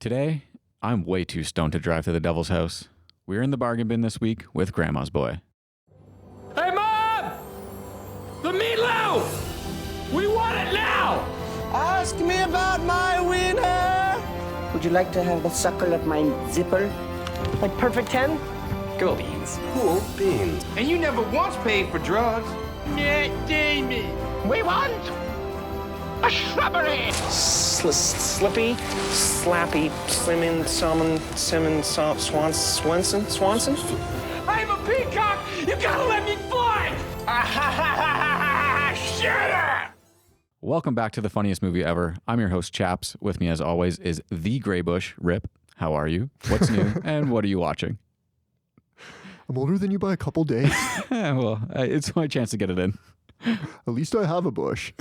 Today, I'm way too stoned to drive to the Devil's House. We're in the bargain bin this week with Grandma's Boy. Hey, Mom! The meatloaf! We want it now! Ask me about my wiener! Would you like to have a suckle at my zipper? Like perfect 10? Cool beans. Cool beans. And you never once paid for drugs. Yeah, Damon! We want a shrubbery! Slippy, slappy, slimming, Swanson? I'm a peacock! You gotta let me fly! Shooter! Welcome back to the funniest movie ever. I'm your host, Chaps. With me, as always, is the Grey Bush, Ripp. How are you? What's new? And what are you watching? I'm older than you by a couple days. Well, it's my chance to get it in. At least I have a bush.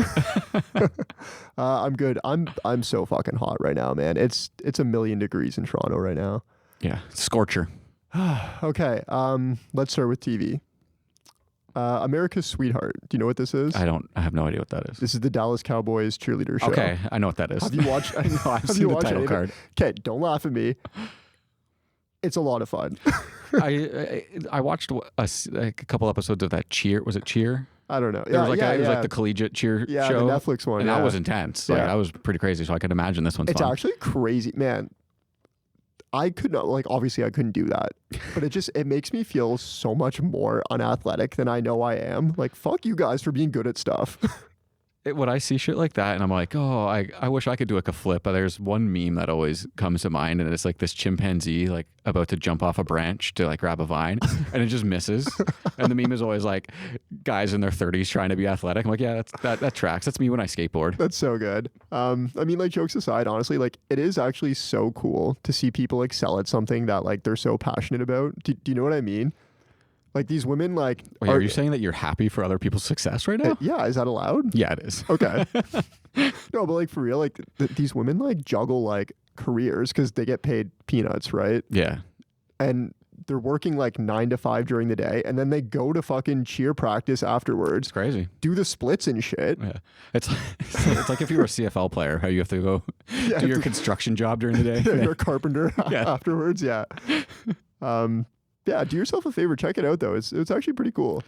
I'm good. I'm so fucking hot right now, man. It's 1,000,000 degrees in Toronto right now. Yeah, scorcher. Okay, let's start with TV. America's Sweetheart. Do you know what this is? I have no idea what that is. This is the Dallas Cowboys cheerleader show. Okay, I know what that is. Have you watched? No, I've seen the title card. Okay, don't laugh at me. It's a lot of fun. I watched a couple episodes of that Cheer. Was it Cheer? I don't know. It was like the collegiate cheer show. Yeah, the Netflix one. And that was intense. Like, that was pretty crazy. So I could imagine this one's It's fun. actually crazy, man. I could not, obviously I couldn't do that, but it makes me feel so much more unathletic than I know I am. Like, fuck you guys for being good at stuff. When I see shit like that and I'm like, oh, I wish I could do like a flip. But there's one meme that always comes to mind, and it's like this chimpanzee like about to jump off a branch to like grab a vine, and it just misses. And the meme is always like guys in their 30s trying to be athletic. I'm like, yeah, that tracks. That's me when I skateboard. That's so good. I mean, like, jokes aside, honestly, like, it is actually so cool to see people excel at something that like they're so passionate about. Do you know what I mean? Like, these women, like... Wait, are you saying that you're happy for other people's success right now? Yeah, is that allowed? Yeah, it is. Okay. No, but like, for real, like, these women, like, juggle, like, careers because they get paid peanuts, right? Yeah. And they're working, like, 9 to 5 during the day, and then they go to fucking cheer practice afterwards. It's crazy. Do the splits and shit. Yeah. It's like if you were a CFL player, how you have to go do your construction job during the day. You're a carpenter afterwards, yeah. Yeah, do yourself a favor. Check it out, though. It's actually pretty cool.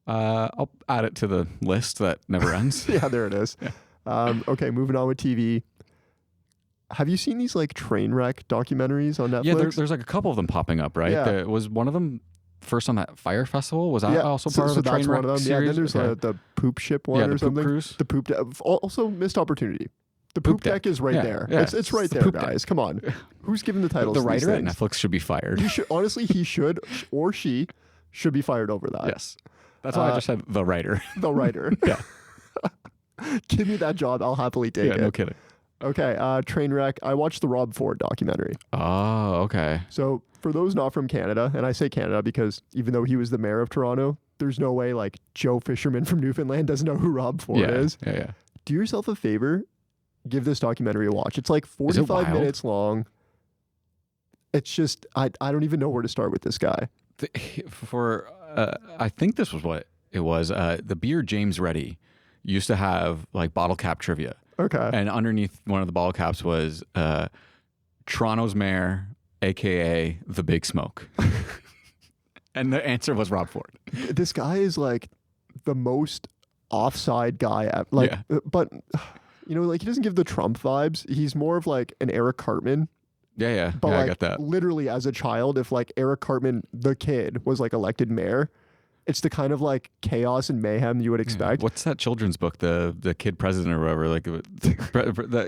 I'll add it to the list that never ends. Yeah, there it is. Yeah. Okay, moving on with TV. Have you seen these like train wreck documentaries on Netflix? Yeah, there's like a couple of them popping up, right? Yeah. Was one of them first on that Fire Festival? Was that also part of the train wreck series? Yeah, then there's the poop ship one or something. Poop cruise. The poop also missed opportunity. The poop deck is right there. Yeah, it's right there, guys. Come on. Who's giving the titles? The to these writer at things? Netflix should be fired. Honestly, he should, or she should be fired over that. Yes. That's why I just said the writer. The writer. Yeah. Give me that job. I'll happily take it. No kidding. Okay. Train wreck. I watched the Rob Ford documentary. Oh, okay. So for those not from Canada, and I say Canada because even though he was the mayor of Toronto, there's no way like Joe Fisherman from Newfoundland doesn't know who Rob Ford is. Yeah. Do yourself a favor. Give this documentary a watch. It's like 45 minutes long. It's just, I don't even know where to start with this guy. I think this was what it was. The beer James Reddy used to have like bottle cap trivia. Okay. And underneath one of the bottle caps was Toronto's mayor, AKA the Big Smoke. And the answer was Rob Ford. This guy is like the most offside guy. But... You know, like, he doesn't give the Trump vibes. He's more of like an Eric Cartman. Yeah. But like, I got that. Literally, as a child, if like Eric Cartman, the kid, was like elected mayor, it's the kind of like chaos and mayhem you would expect. What's that children's book? The kid president or whatever. Like,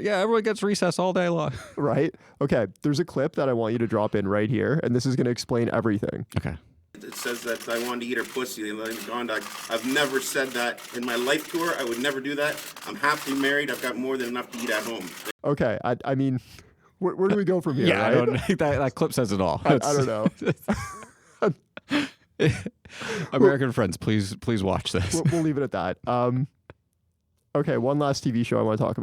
everyone gets recess all day long. Right? Okay. There's a clip that I want you to drop in right here, and this is going to explain everything. Okay. It says that I wanted to eat her pussy. I've never said that in my life tour. I would never do that. I'm happily married. I've got more than enough to eat at home. Okay. I mean, where do we go from here? Yeah, right? I don't, that clip says it all. I don't know. American friends, please watch this. We'll leave it at that. Okay, one last TV show I want to talk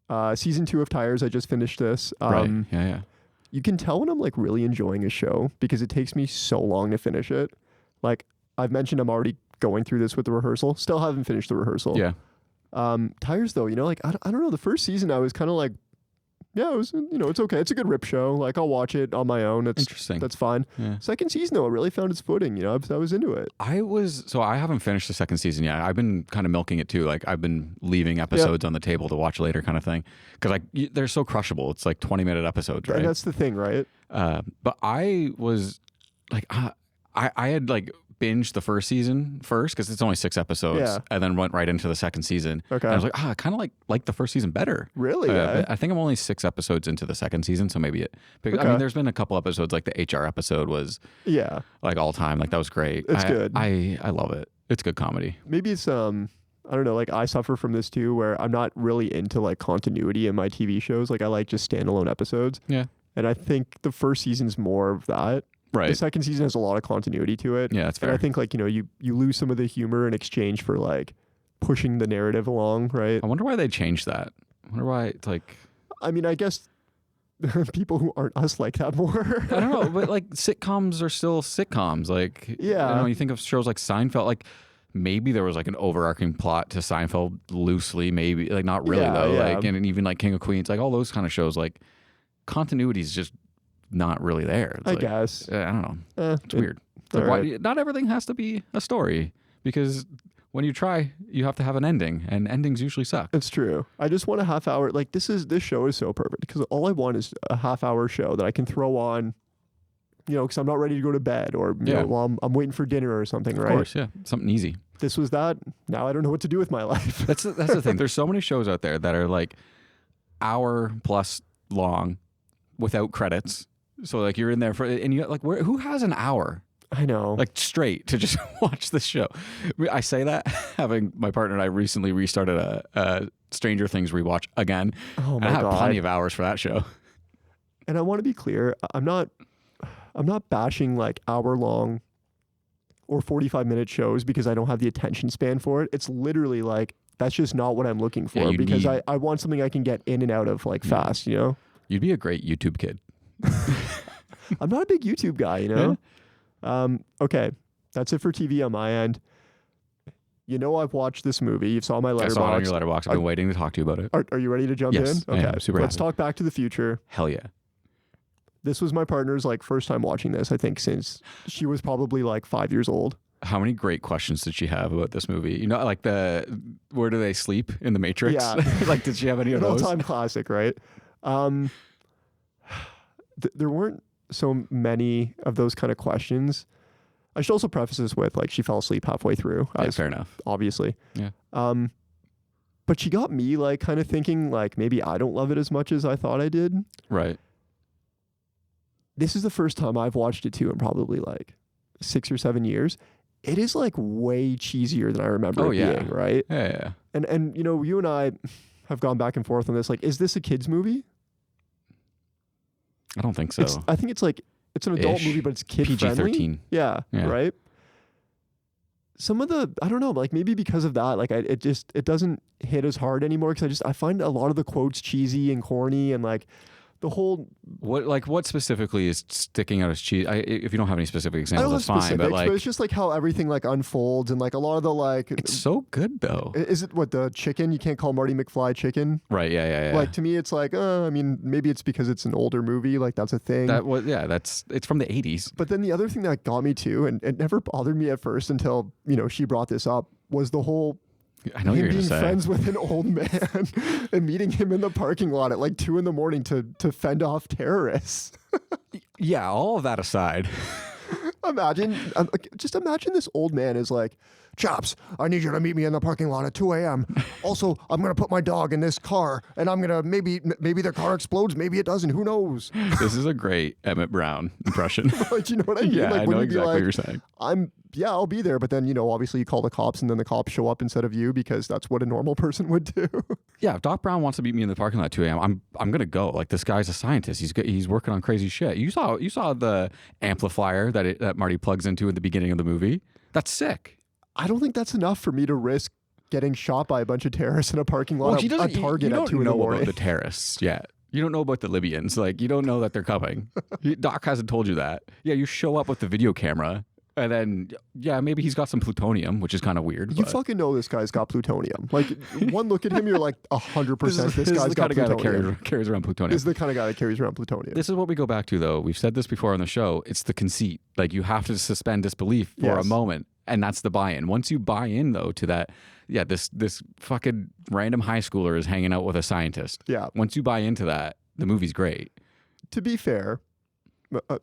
about. Season 2 of Tires. I just finished this. Right. Yeah. You can tell when I'm like really enjoying a show because it takes me so long to finish it. Like, I've mentioned I'm already going through this with the rehearsal. Still haven't finished the rehearsal. Yeah. Tires though, you know, like I don't know. The first season I was kind of like Yeah, it was, it's okay. It's a good Ripp show. Like, I'll watch it on my own. It's Interesting. That's fine. Yeah. Second season, though, it really found its footing. I was into it. I haven't finished the second season yet. I've been kind of milking it too. Like, I've been leaving episodes on the table to watch later kind of thing. Because they're so crushable. It's like 20-minute episodes, right? And that's the thing, right? But I was like, I had like binged the first season first because it's only 6 episodes, and then went right into the second season. Okay. And I was like, I kind of like the first season better. Really? I think I'm only 6 episodes into the second season, so maybe I mean, there's been a couple episodes, like the HR episode was like all time. Like, that was great. It's good. I love it. It's good comedy. Maybe it's I don't know, like I suffer from this too, where I'm not really into like continuity in my TV shows. Like, I like just standalone episodes. Yeah. And I think the first season's more of that. Right. The second season has a lot of continuity to it. Yeah, that's fair. And I think like, you lose some of the humor in exchange for like pushing the narrative along, right? I wonder why they changed that. I wonder why it's like... I mean, I guess people who aren't us like that more. I don't know, but like sitcoms are still sitcoms. Like, yeah. You think of shows like Seinfeld, like maybe there was like an overarching plot to Seinfeld loosely, maybe, like not really though. Yeah. Like, and even like King of Queens, like all those kind of shows, like continuity is just not really there. It's I like, guess. I don't know. It's weird. Like, right. not everything has to be a story, because when you try, you have to have an ending, and endings usually suck. It's true. I just want a half hour. Like, this show is so perfect because all I want is a half hour show that I can throw on, because I'm not ready to go to bed, or while I'm waiting for dinner or something, right? Of course, yeah. Something easy. This was that. Now I don't know what to do with my life. That's the thing. There's so many shows out there that are like hour plus long without credits. So like you're in there and you like, who has an hour? I know. Like straight to just watch the show. I say that having my partner and I recently restarted a Stranger Things rewatch again. Oh my God. I have God. plenty of hours for that show. And I want to be clear. I'm not bashing like hour long or 45-minute shows because I don't have the attention span for it. It's literally like, that's just not what I'm looking for, because I want something I can get in and out of like fast, You'd be a great YouTube kid. I'm not a big YouTube guy, Yeah. Okay, that's it for TV on my end. I've watched this movie. You saw my letterbox. I saw it on your letterbox. I've been waiting to talk to you about it. Are you ready to jump Yes, in? I am. Super Let's happy. talk Back to the Future. Hell yeah. This was my partner's like first time watching this, I think, since she was probably like 5 years old. How many great questions did she have about this movie? Like where do they sleep in the Matrix? Yeah. Like, did she have any of An those? all-time classic, right? There weren't so many of those kind of questions. I should also preface this with like she fell asleep halfway through. Yeah, fair enough. Obviously. Yeah. But she got me like kind of thinking like maybe I don't love it as much as I thought I did. Right. This is the first time I've watched it too in probably like 6 or 7 years. It is like way cheesier than I remember it being, right? Yeah. And you and I have gone back and forth on this. Like, is this a kid's movie? I don't think so. I think it's like, it's an adult Ish. movie, but it's kid friendly. PG-13. Yeah, right? Some of the, I don't know, like maybe because of that, like it doesn't hit as hard anymore because I find a lot of the quotes cheesy and corny and like the whole... What specifically is sticking out as cheese? If you don't have any specific I examples, don't that's have fine. specifics, But like, it's just like how everything like unfolds and like a lot of the like... it's so good though. Is it what, the chicken? You can't call Marty McFly chicken? Right, yeah. Like to me, it's like, I mean, maybe it's because it's an older movie, like that's a thing. It's from the 80s. But then the other thing that got me too, and it never bothered me at first until, she brought this up, was the whole... I know him you're going being to say. friends with an old man and meeting him in the parking lot at like 2 a.m. to fend off terrorists. Yeah, all of that aside. Just imagine this old man is like, Chaps, I need you to meet me in the parking lot at 2 a.m. Also, I'm going to put my dog in this car and I'm going to maybe the car explodes. Maybe it doesn't. Who knows? This is a great Emmett Brown impression. Like, you know what I mean? Yeah, like, I know exactly what you're saying. I'll be there. But then, obviously you call the cops and then the cops show up instead of you because that's what a normal person would do. Yeah, if Doc Brown wants to meet me in the parking lot at 2 a.m., I'm gonna go. Like, this guy's a scientist. He's working on crazy shit. You saw the amplifier that Marty plugs into at the beginning of the movie. That's sick. I don't think that's enough for me to risk getting shot by a bunch of terrorists in a parking lot at Target at 2 You don't know a.m. about the terrorists yet. You don't know about the Libyans. Like, you don't know that they're coming. Doc hasn't told you that. Yeah, you show up with the video camera And then, yeah, maybe he's got some plutonium, which is kind of weird. You but fucking know this guy's got plutonium. Like, one look at him, you're like, 100% this guy's got kind of guy plutonium. that carries around plutonium. This is the kind of guy that carries around plutonium. This is what we go back to, though. We've said this before on the show. It's the conceit. Like, you have to suspend disbelief for a moment, and that's the buy-in. Once you buy in, though, to that, yeah, this fucking random high schooler is hanging out with a scientist. Yeah. Once you buy into that, the movie's great. To be fair,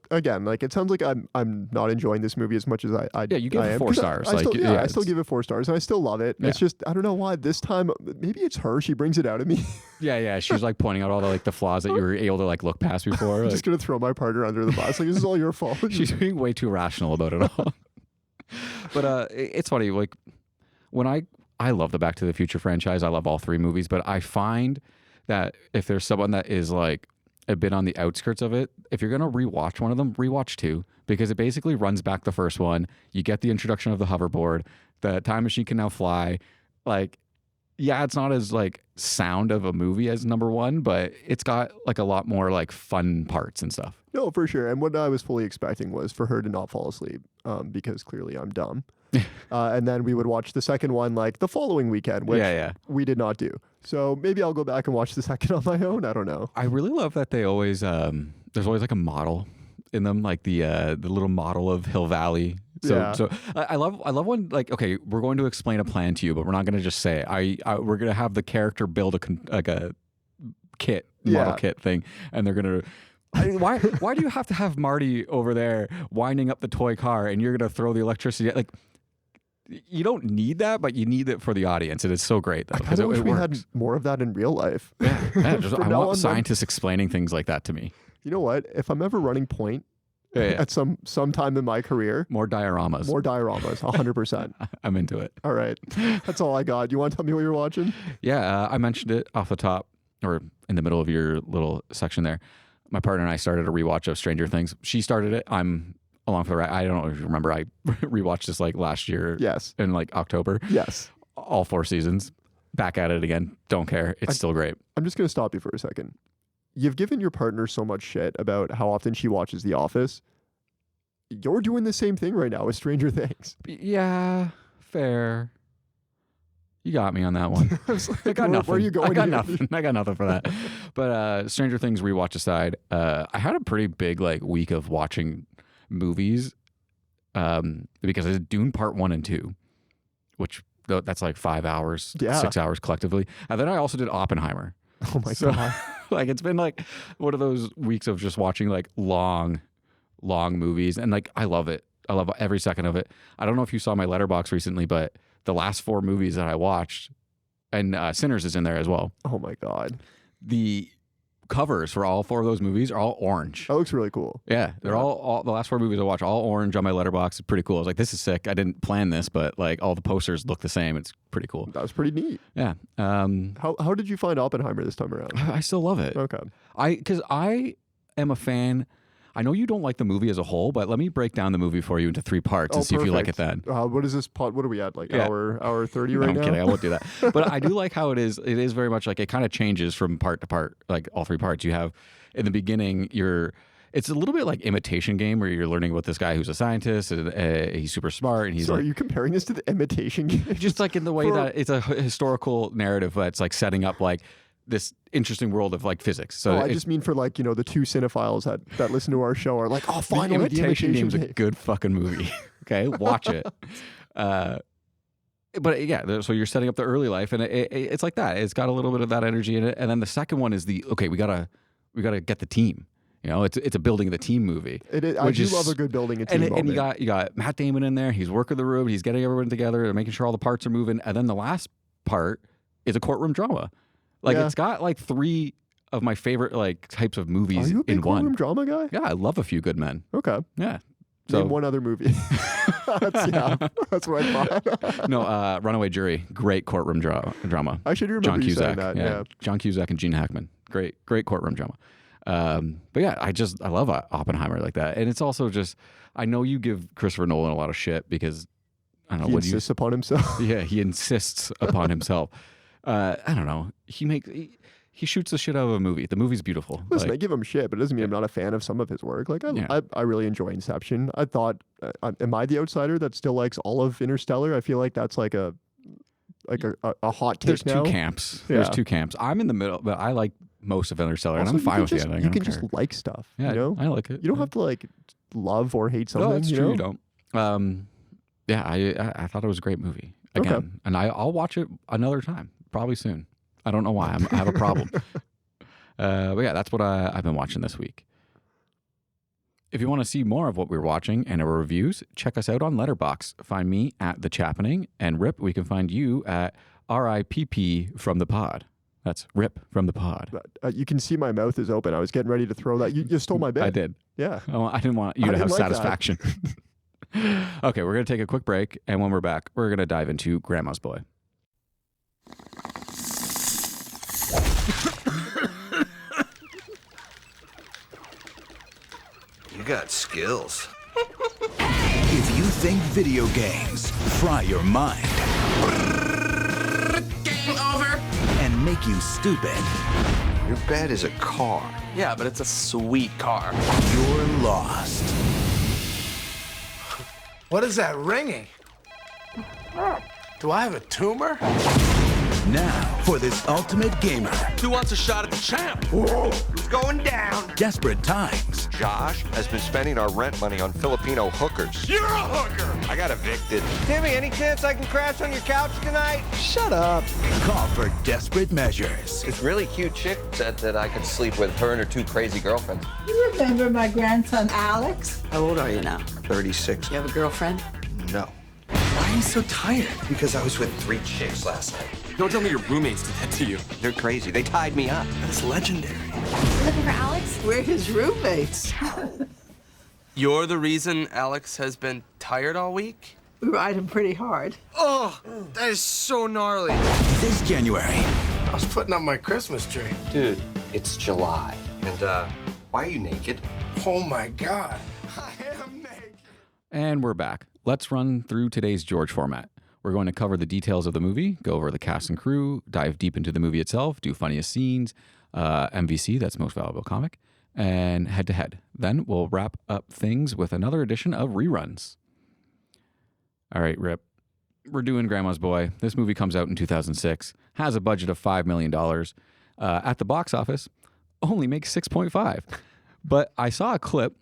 again, like, it sounds like I'm not enjoying this movie as much as I Yeah, you give I it am, 4 stars. I still, yeah, I still give it 4 stars, and I still love it. Yeah. It's just, I don't know why this time. Maybe it's her. She brings it out of me. Yeah. She's like pointing out all the flaws that you were able to like look past before. I'm Like, just gonna throw my partner under the bus. Like, this is all your fault. she's being way too rational about it all. But it's funny. Like when I love the Back to the Future franchise. I love all 3 movies, but I find that if there's someone that is like a bit on the outskirts of it, if you're gonna rewatch one of them, rewatch 2, because it basically runs back the first one. You get the introduction of the hoverboard. The time machine can now fly. Like, yeah, it's not as like sound of a movie as number 1, but it's got like a lot more like fun parts and stuff. No, for sure. And what I was fully expecting was for her to not fall asleep, because clearly I'm dumb. And then we would watch the second one like the following weekend, which we did not do. So maybe I'll go back and watch the second on my own. I don't know. I really love that they always there's always like a model in them, like the little model of Hill Valley. So I love when, like, okay, we're going to explain a plan to you, but we're not going to just say we're going to have the character build a kit, model kit thing, and they're going to. Why do you have to have Marty over there winding up the toy car and you're going to throw the electricity? Like, you don't need that, but you need it for the audience. It is so great, though. I kind of wish we had more of that in real life. I want scientists explaining things like that to me. You know what? If I'm ever running point at some time in my career, more dioramas, 100%. I'm into it. All right, that's all I got. You want to tell me what you're watching? Yeah, I mentioned it off the top or in the middle of your little section there. My partner and I started a rewatch of Stranger Things. She started it. I'm along for the ride. I don't know if you remember. I rewatched this like last year. Yes. In like October. Yes. All 4 seasons. Back at it again. Don't care. It's still great. I'm just going to stop you for a second. You've given your partner so much shit about how often she watches The Office. You're doing the same thing right now with Stranger Things. Yeah, fair. You got me on that one. I got nothing. Where are you going? I got nothing. I got nothing for that. But Stranger Things rewatch aside, I had a pretty big like week of watching movies because I did Dune Part 1 and 2, which that's like 5 hours, 6 hours collectively. And then I also did Oppenheimer. Oh my God. Like, it's been like one of those weeks of just watching like long movies. And like, I love it. I love every second of it. I don't know if you saw my letterbox recently, but the last 4 movies that I watched, and Sinners is in there as well. Oh my God. The covers for all 4 of those movies are all orange. That looks really cool. Yeah, they're all the last 4 movies I watched, all orange on my letterbox. It's pretty cool. I was like, this is sick. I didn't plan this, but like all the posters look the same. It's pretty cool. That was pretty neat. Yeah. How did you find Oppenheimer this time around? I still love it. Okay. Because I am a fan. I know you don't like the movie as a whole, but let me break down the movie for you into 3 parts and see if you like it then. What is this pod? What are we at? Like hour 30 right now? I'm kidding. I won't do that. But I do like how it is. It is very much like it kind of changes from part to part, like all 3 parts. You have in the beginning, it's a little bit like Imitation Game where you're learning about this guy who's a scientist and he's super smart. And he's are you comparing this to the Imitation Game? Just like in the way that it's a historical narrative that's like setting up like this interesting world of like physics. So I just mean for like, the 2 cinephiles that listen to our show are like, oh, finally, the Imitation Game's a good fucking movie. Okay, watch it. But yeah, so you're setting up the early life, and it's like that. It's got a little bit of that energy in it. And then the second one is we gotta get the team. It's a building the team movie. It is. I do love a good building a team moment. And you got Matt Damon in there. He's working the room. He's getting everyone together and making sure all the parts are moving. And then the last part is a courtroom drama. Like it's got like 3 of my favorite like types of movies in one. Are you a big courtroom drama guy? Yeah, I love A Few Good Men. Okay. Yeah. So, name one other movie. That's what I thought. No, Runaway Jury, great courtroom drama. I should remember John you Cusack, saying that. Yeah. John Cusack and Gene Hackman, great courtroom drama. But yeah, I love Oppenheimer like that, and it's also just I know you give Christopher Nolan a lot of shit because I don't know he insists upon himself. Yeah, he insists upon himself. I don't know. he shoots the shit out of a movie. The movie's beautiful. Listen, Like, I give him shit, but it doesn't mean I'm not a fan of some of his work. Like, I really enjoy Inception. I thought, am I the outsider that still likes all of Interstellar? I feel like that's like a hot take there's now. two camps. Yeah. There's two camps. I'm in the middle, but I like most of Interstellar, Also, and I'm fine with the just, ending. You I can don't just care. like stuff. Yeah, you know? I like it. You don't have to like love or hate something. No, that's you true. know? You don't. Yeah, I thought it was a great movie. Again, Okay. and I'll watch it another time, probably soon. I don't know why. I have a problem. But yeah, that's what I've been watching this week. If you want to see more of what we're watching and our reviews, check us out on Letterboxd. Find me at The Chappening, and Rip, we can find you at RIPP from the pod. That's Rip from the pod. You can see my mouth is open. I was getting ready to throw that. You stole my bit. I did. Yeah. Oh, I didn't want you to I have didn't like that. satisfaction. Okay, we're going to take a quick break, and when we're back, we're going to dive into Grandma's Boy. You got skills. If you think video games fry your mind Game over. and make you stupid, Your bed is a car. Yeah, but it's a sweet car. you're lost. What is that ringing? Do I have a tumor? Now, for this ultimate gamer, Who wants a shot at the champ? It's going down. desperate times, Josh has been spending our rent money on Filipino hookers. You're a hooker! I got evicted. Timmy, any chance I can crash on your couch tonight? Shut up. call for desperate measures. This really cute chick said that I could sleep with her and her two crazy girlfriends. You remember my grandson, Alex? How old are you now? 36. You have a girlfriend? No. Why are you so tired? Because I was with 3 chicks last night. Don't tell me your roommates did that to you. They're crazy. They tied me up. That's legendary. Looking for Alex? We're his roommates. You're the reason Alex has been tired all week? We ride him pretty hard. Oh, that is so gnarly. This January, I was putting up my Christmas tree. Dude, it's July. And, why are you naked? Oh my God. I am naked. And we're back. Let's run through today's George format. We're going to cover the details of the movie, go over the cast and crew, dive deep into the movie itself, do funniest scenes, MVC, that's most valuable comic, and head to head. Then we'll wrap up things with another edition of reruns. All right, Rip. We're doing Grandma's Boy. This movie comes out in 2006, has a budget of $5 million. At the box office, only makes 6.5. But I saw a clip.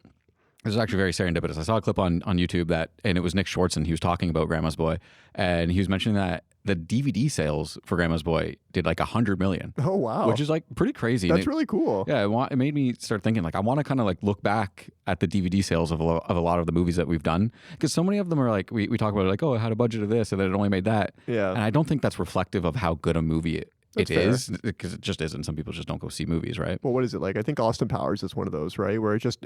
This is actually very serendipitous. I saw a clip on YouTube and it was Nick Swardson. He was talking about Grandma's Boy, and he was mentioning that the DVD sales for Grandma's Boy did like 100 million. Oh, wow. Which is like pretty crazy. That's really cool. Yeah, it made me start thinking like I want to kind of like look back at the DVD sales of a lot of the movies that we've done, because so many of them are like we talk about it like, oh, it had a budget of this and then it only made that. Yeah. And I don't think that's reflective of how good a movie it That's fair. is, because it just isn't. Some people just don't go see movies, right? Well, what is it like? I think Austin Powers is one of those, right? Where it crushed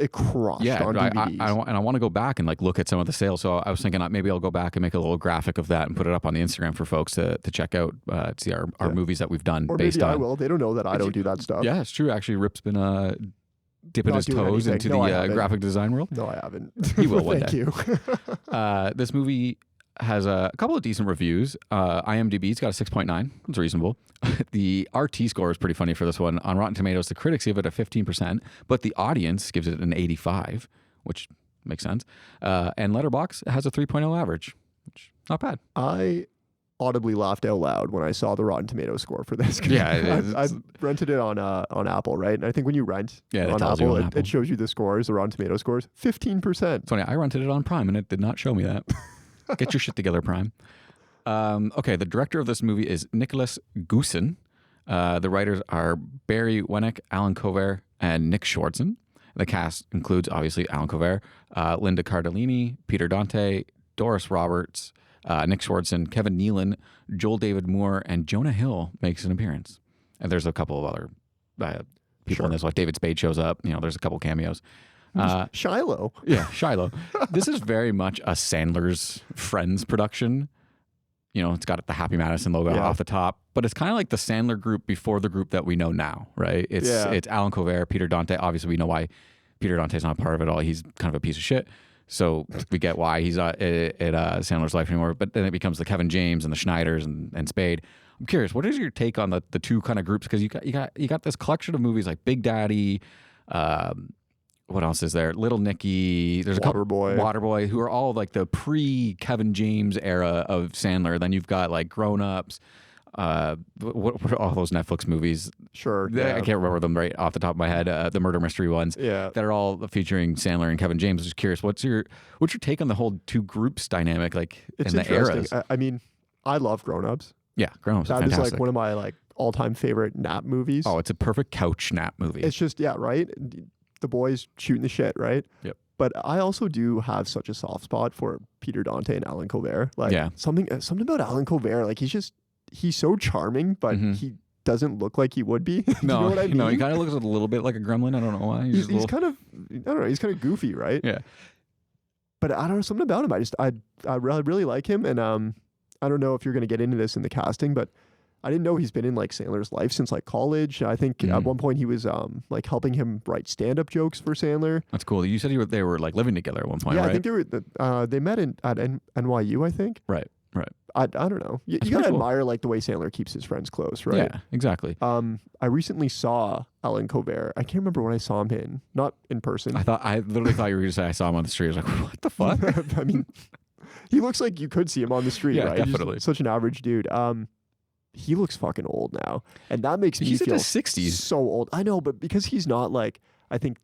on DVDs. I want to go back and like look at some of the sales. So I was thinking maybe I'll go back and make a little graphic of that and put it up on the Instagram for folks to check out, to see our movies that we've done Or based maybe on. I will. They don't know that I don't do that stuff. Yeah, it's true. Actually, Rip's been dipping Not his doing toes anything. into No, I the haven't. graphic design world. No, I haven't. He will one Thank day. you. This movie has a couple of decent reviews. IMDb's got a 6.9. It's reasonable. The RT score is pretty funny for this one. On Rotten Tomatoes, the critics give it a 15%, but the audience gives it an 85, which makes sense. And Letterboxd has a 3.0 average, which not bad. I audibly laughed out loud when I saw the Rotten Tomato score for this. Yeah, I rented it on Apple, right? And I think when you rent it on tells you Apple, on Apple. it shows you the scores, the Rotten Tomato scores, 15%. It's funny. I rented it on Prime, and it did not show me that. Get your shit together, Prime. Okay, the director of this movie is Nicholas Goosen. The writers are Barry Wennick, Alan Covert, and Nick Swardson. The cast includes, obviously, Alan Covert, Linda Cardellini, Peter Dante, Doris Roberts, Nick Swardson, Kevin Nealon, Joel David Moore, and Jonah Hill makes an appearance. And there's a couple of other people in this. Like David Spade shows up. There's a couple cameos. Shiloh. Yeah, Shiloh. This is very much a Sandler's Friends production. It's got the Happy Madison logo off the top, but it's kind of like the Sandler group before the group that we know now, right? It's Alan Covert, Peter Dante. Obviously, we know why Peter Dante's not part of it all. He's kind of a piece of shit. So we get why he's not at Sandler's life anymore. But then it becomes the Kevin James and the Schneiders and Spade. I'm curious, what is your take on the two kind of groups? Because you got this collection of movies like Big Daddy. What else is there? Little Nicky. There's a couple Waterboy, who are all like the pre-Kevin James era of Sandler. Then you've got like Grown Ups. What are all those Netflix movies? Sure. I can't remember them right off the top of my head. The murder mystery ones. Yeah. That are all featuring Sandler and Kevin James. I'm just curious, what's your take on the whole two groups dynamic, like it's in the eras? I mean, I love Grown Ups. Yeah, Grown Ups. That fantastic. is like one of my like all-time favorite nap movies. Oh, it's a perfect couch nap movie. It's just right. The boys shooting the shit, right? Yep. But I also do have such a soft spot for Peter Dante and Alan Covert. Like something about Alan Covert. Like he's so charming, but he doesn't look like he would be. You know what I mean? No, he kind of looks a little bit like a gremlin. I don't know why. He's kind of, I don't know. He's kind of goofy, right? Yeah. But I don't know, something about him. I really like him, and I don't know if you're going to get into this in the casting, but I didn't know he's been in like Sandler's life since like college. I think at one point he was like helping him write stand-up jokes for Sandler. That's cool. You said they were like living together at one point, yeah, right? I think they met at NYU, I think. Right. I don't know. You gotta admire like the way Sandler keeps his friends close, right? Yeah, exactly. I recently saw Alan Covert. I can't remember what I saw him in. Not in person. I literally thought you were going to say I saw him on the street. I was like, what the fuck? I mean, he looks like you could see him on the street, right? Definitely. He's such an average dude. He looks fucking old now, and that makes me he's feel in his 60s. So old. I know, but because he's not like, I think,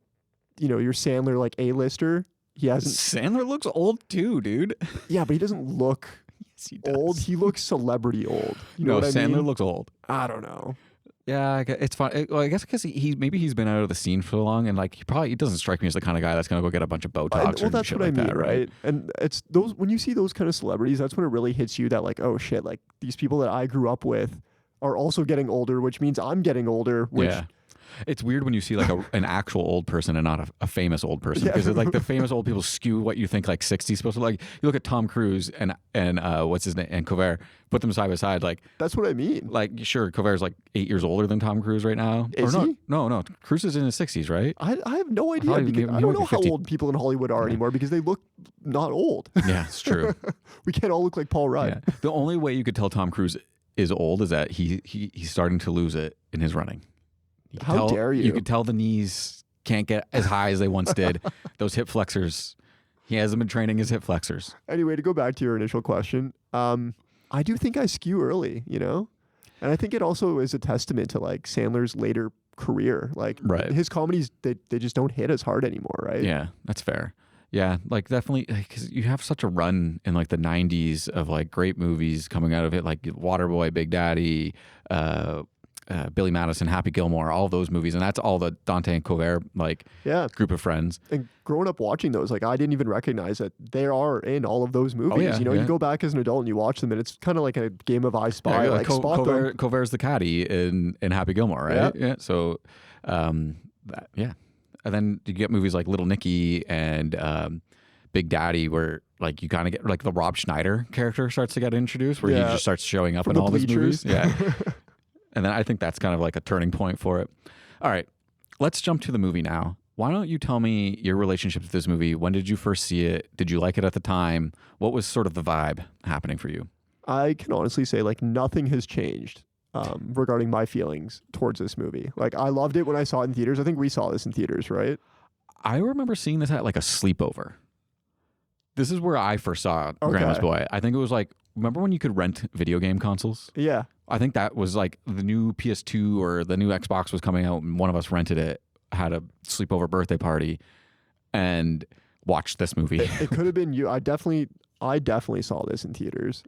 your Sandler like A-lister. He hasn't. Sandler looks old too, dude. Yeah, but he doesn't look old. He looks celebrity old. You know what I mean? Sandler looks old. I don't know. Yeah, it's fine. Well, I guess because he's been out of the scene for so long, and like he doesn't strike me as the kind of guy that's gonna go get a bunch of Botox or that's shit what like I mean, that, right? And it's those when you see those kind of celebrities, that's when it really hits you that like, oh shit, like these people that I grew up with are also getting older, which means I'm getting older. Which, yeah. It's weird when you see like an actual old person and not a famous old person, because it's like the famous old people skew what you think like 60 supposed to like. You look at Tom Cruise and what's his name and Covert, put them side by side, like that's what I mean. Like sure, Covert's like 8 years older than Tom Cruise right now. Is he? No. Cruise is in his 60s, right? I have no idea. I don't know how old people in Hollywood are anymore because they look not old. Yeah, it's true. We can't all look like Paul Rudd. Yeah. The only way you could tell Tom Cruise is old is that he's starting to lose it in his running. How dare you? You could tell the knees can't get as high as they once did. Those hip flexors, he hasn't been training his hip flexors. Anyway, to go back to your initial question, I do think I skew early, and I think it also is a testament to like Sandler's later career. Like his comedies, they just don't hit as hard anymore, right? Yeah, that's fair. Yeah, like definitely, because you have such a run in like the 90s of like great movies coming out of it, like Waterboy, Big Daddy, Billy Madison, Happy Gilmore, all of those movies, and that's all the Dante and Covert group of friends. And growing up watching those, like I didn't even recognize that they are in all of those movies. Oh, yeah, you go back as an adult and you watch them, and it's kind of like a game of I Spy. Yeah, spot them. Covert's the caddy in Happy Gilmore, right? Yeah. So, and then you get movies like Little Nicky and Big Daddy, where like you kind of get like the Rob Schneider character starts to get introduced, where he just starts showing up in all these movies. Yeah. And then I think that's kind of like a turning point for it. All right, let's jump to the movie now. Why don't you tell me your relationship with this movie? When did you first see it? Did you like it at the time? What was sort of the vibe happening for you? I can honestly say like nothing has changed regarding my feelings towards this movie. Like I loved it when I saw it in theaters. I think we saw this in theaters, right? I remember seeing this at like a sleepover. This is where I first saw Grandma's Boy. I think it was like, remember when you could rent video game consoles? Yeah. I think that was like the new PS2 or the new Xbox was coming out, and one of us rented it, had a sleepover birthday party, and watched this movie. It could have been you. I definitely saw this in theaters.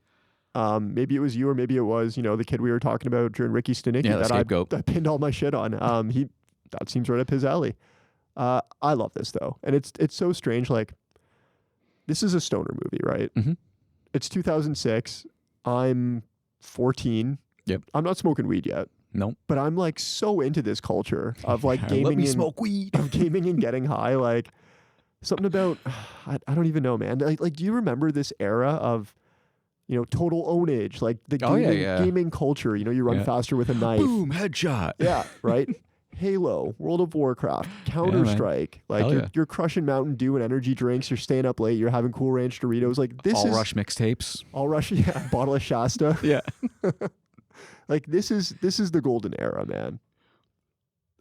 Maybe it was you, or maybe it was the kid we were talking about during Ricky Stenicki that I pinned all my shit on. That seems right up his alley. I love this though, and it's so strange. Like this is a stoner movie, right? Mm-hmm. It's 2006. I'm 14. Yep. I'm not smoking weed yet. No. But I'm like so into this culture of like gaming. Let me smoke weed. Of gaming and getting high. Like something about I don't even know, man. Like do you remember this era of total ownage, like the gaming culture? You run faster with a knife. Boom, headshot. Yeah, right. Halo, World of Warcraft, Counter-Strike. Like you're crushing Mountain Dew and energy drinks. You're staying up late. You're having Cool Ranch Doritos. Like this All Rush mixtapes. All Rush, yeah. Bottle of Shasta. Yeah. Like this is the golden era, man.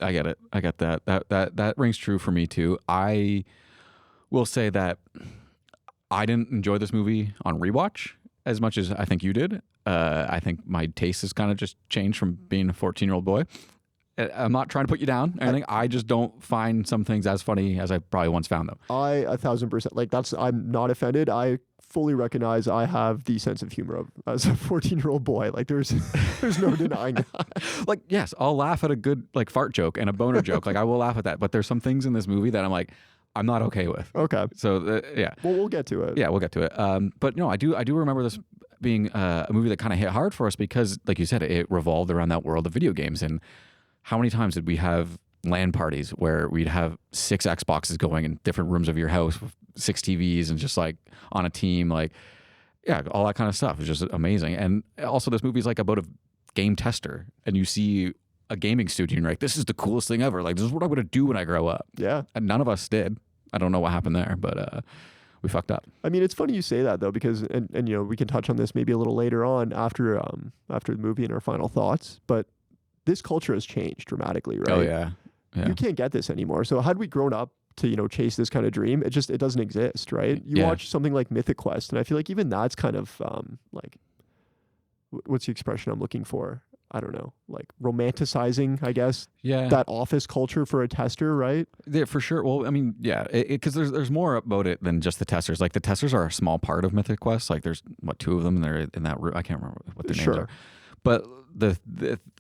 I get it. I get that. That rings true for me too. I will say that I didn't enjoy this movie on rewatch as much as I think you did. I think my taste has kind of just changed from being a 14-year-old boy. I'm not trying to put you down. I just don't find some things as funny as I probably once found them. 1,000%. Like I'm not offended. I fully recognize I have the sense of humor as a 14-year-old boy. Like there's no denying that. Like, yes, I'll laugh at a good like fart joke and a boner joke. Like I will laugh at that. But there's some things in this movie that I'm like, I'm not okay with. Okay. So yeah. Well, we'll get to it. Yeah, we'll get to it. But no, I do remember this being a movie that kind of hit hard for us because, like you said, it revolved around that world of video games. And how many times did we have LAN parties where we'd have 6 Xboxes going in different rooms of your house, with 6 TVs, and just like on a team, like, yeah, all that kind of stuff is just amazing. And also, this movie is like about a game tester, and you see a gaming studio, and you're like, this is the coolest thing ever. Like, this is what I'm going to do when I grow up. Yeah. And none of us did. I don't know what happened there, but we fucked up. I mean, it's funny you say that though, because and you know, we can touch on this maybe a little later on after the movie and our final thoughts, but this culture has changed dramatically, right? Oh yeah. You can't get this anymore. So had we grown up to, you know, chase this kind of dream, it doesn't exist, right? You watch something like Mythic Quest, and I feel like even that's kind of like, what's the expression I'm looking for? I don't know, like romanticizing, I guess. Yeah. That office culture for a tester, right? Yeah, for sure. Well, I mean, yeah, because there's more about it than just the testers. Like the testers are a small part of Mythic Quest. Like there's 2 of them, and they're in that room. I can't remember what their names are. But the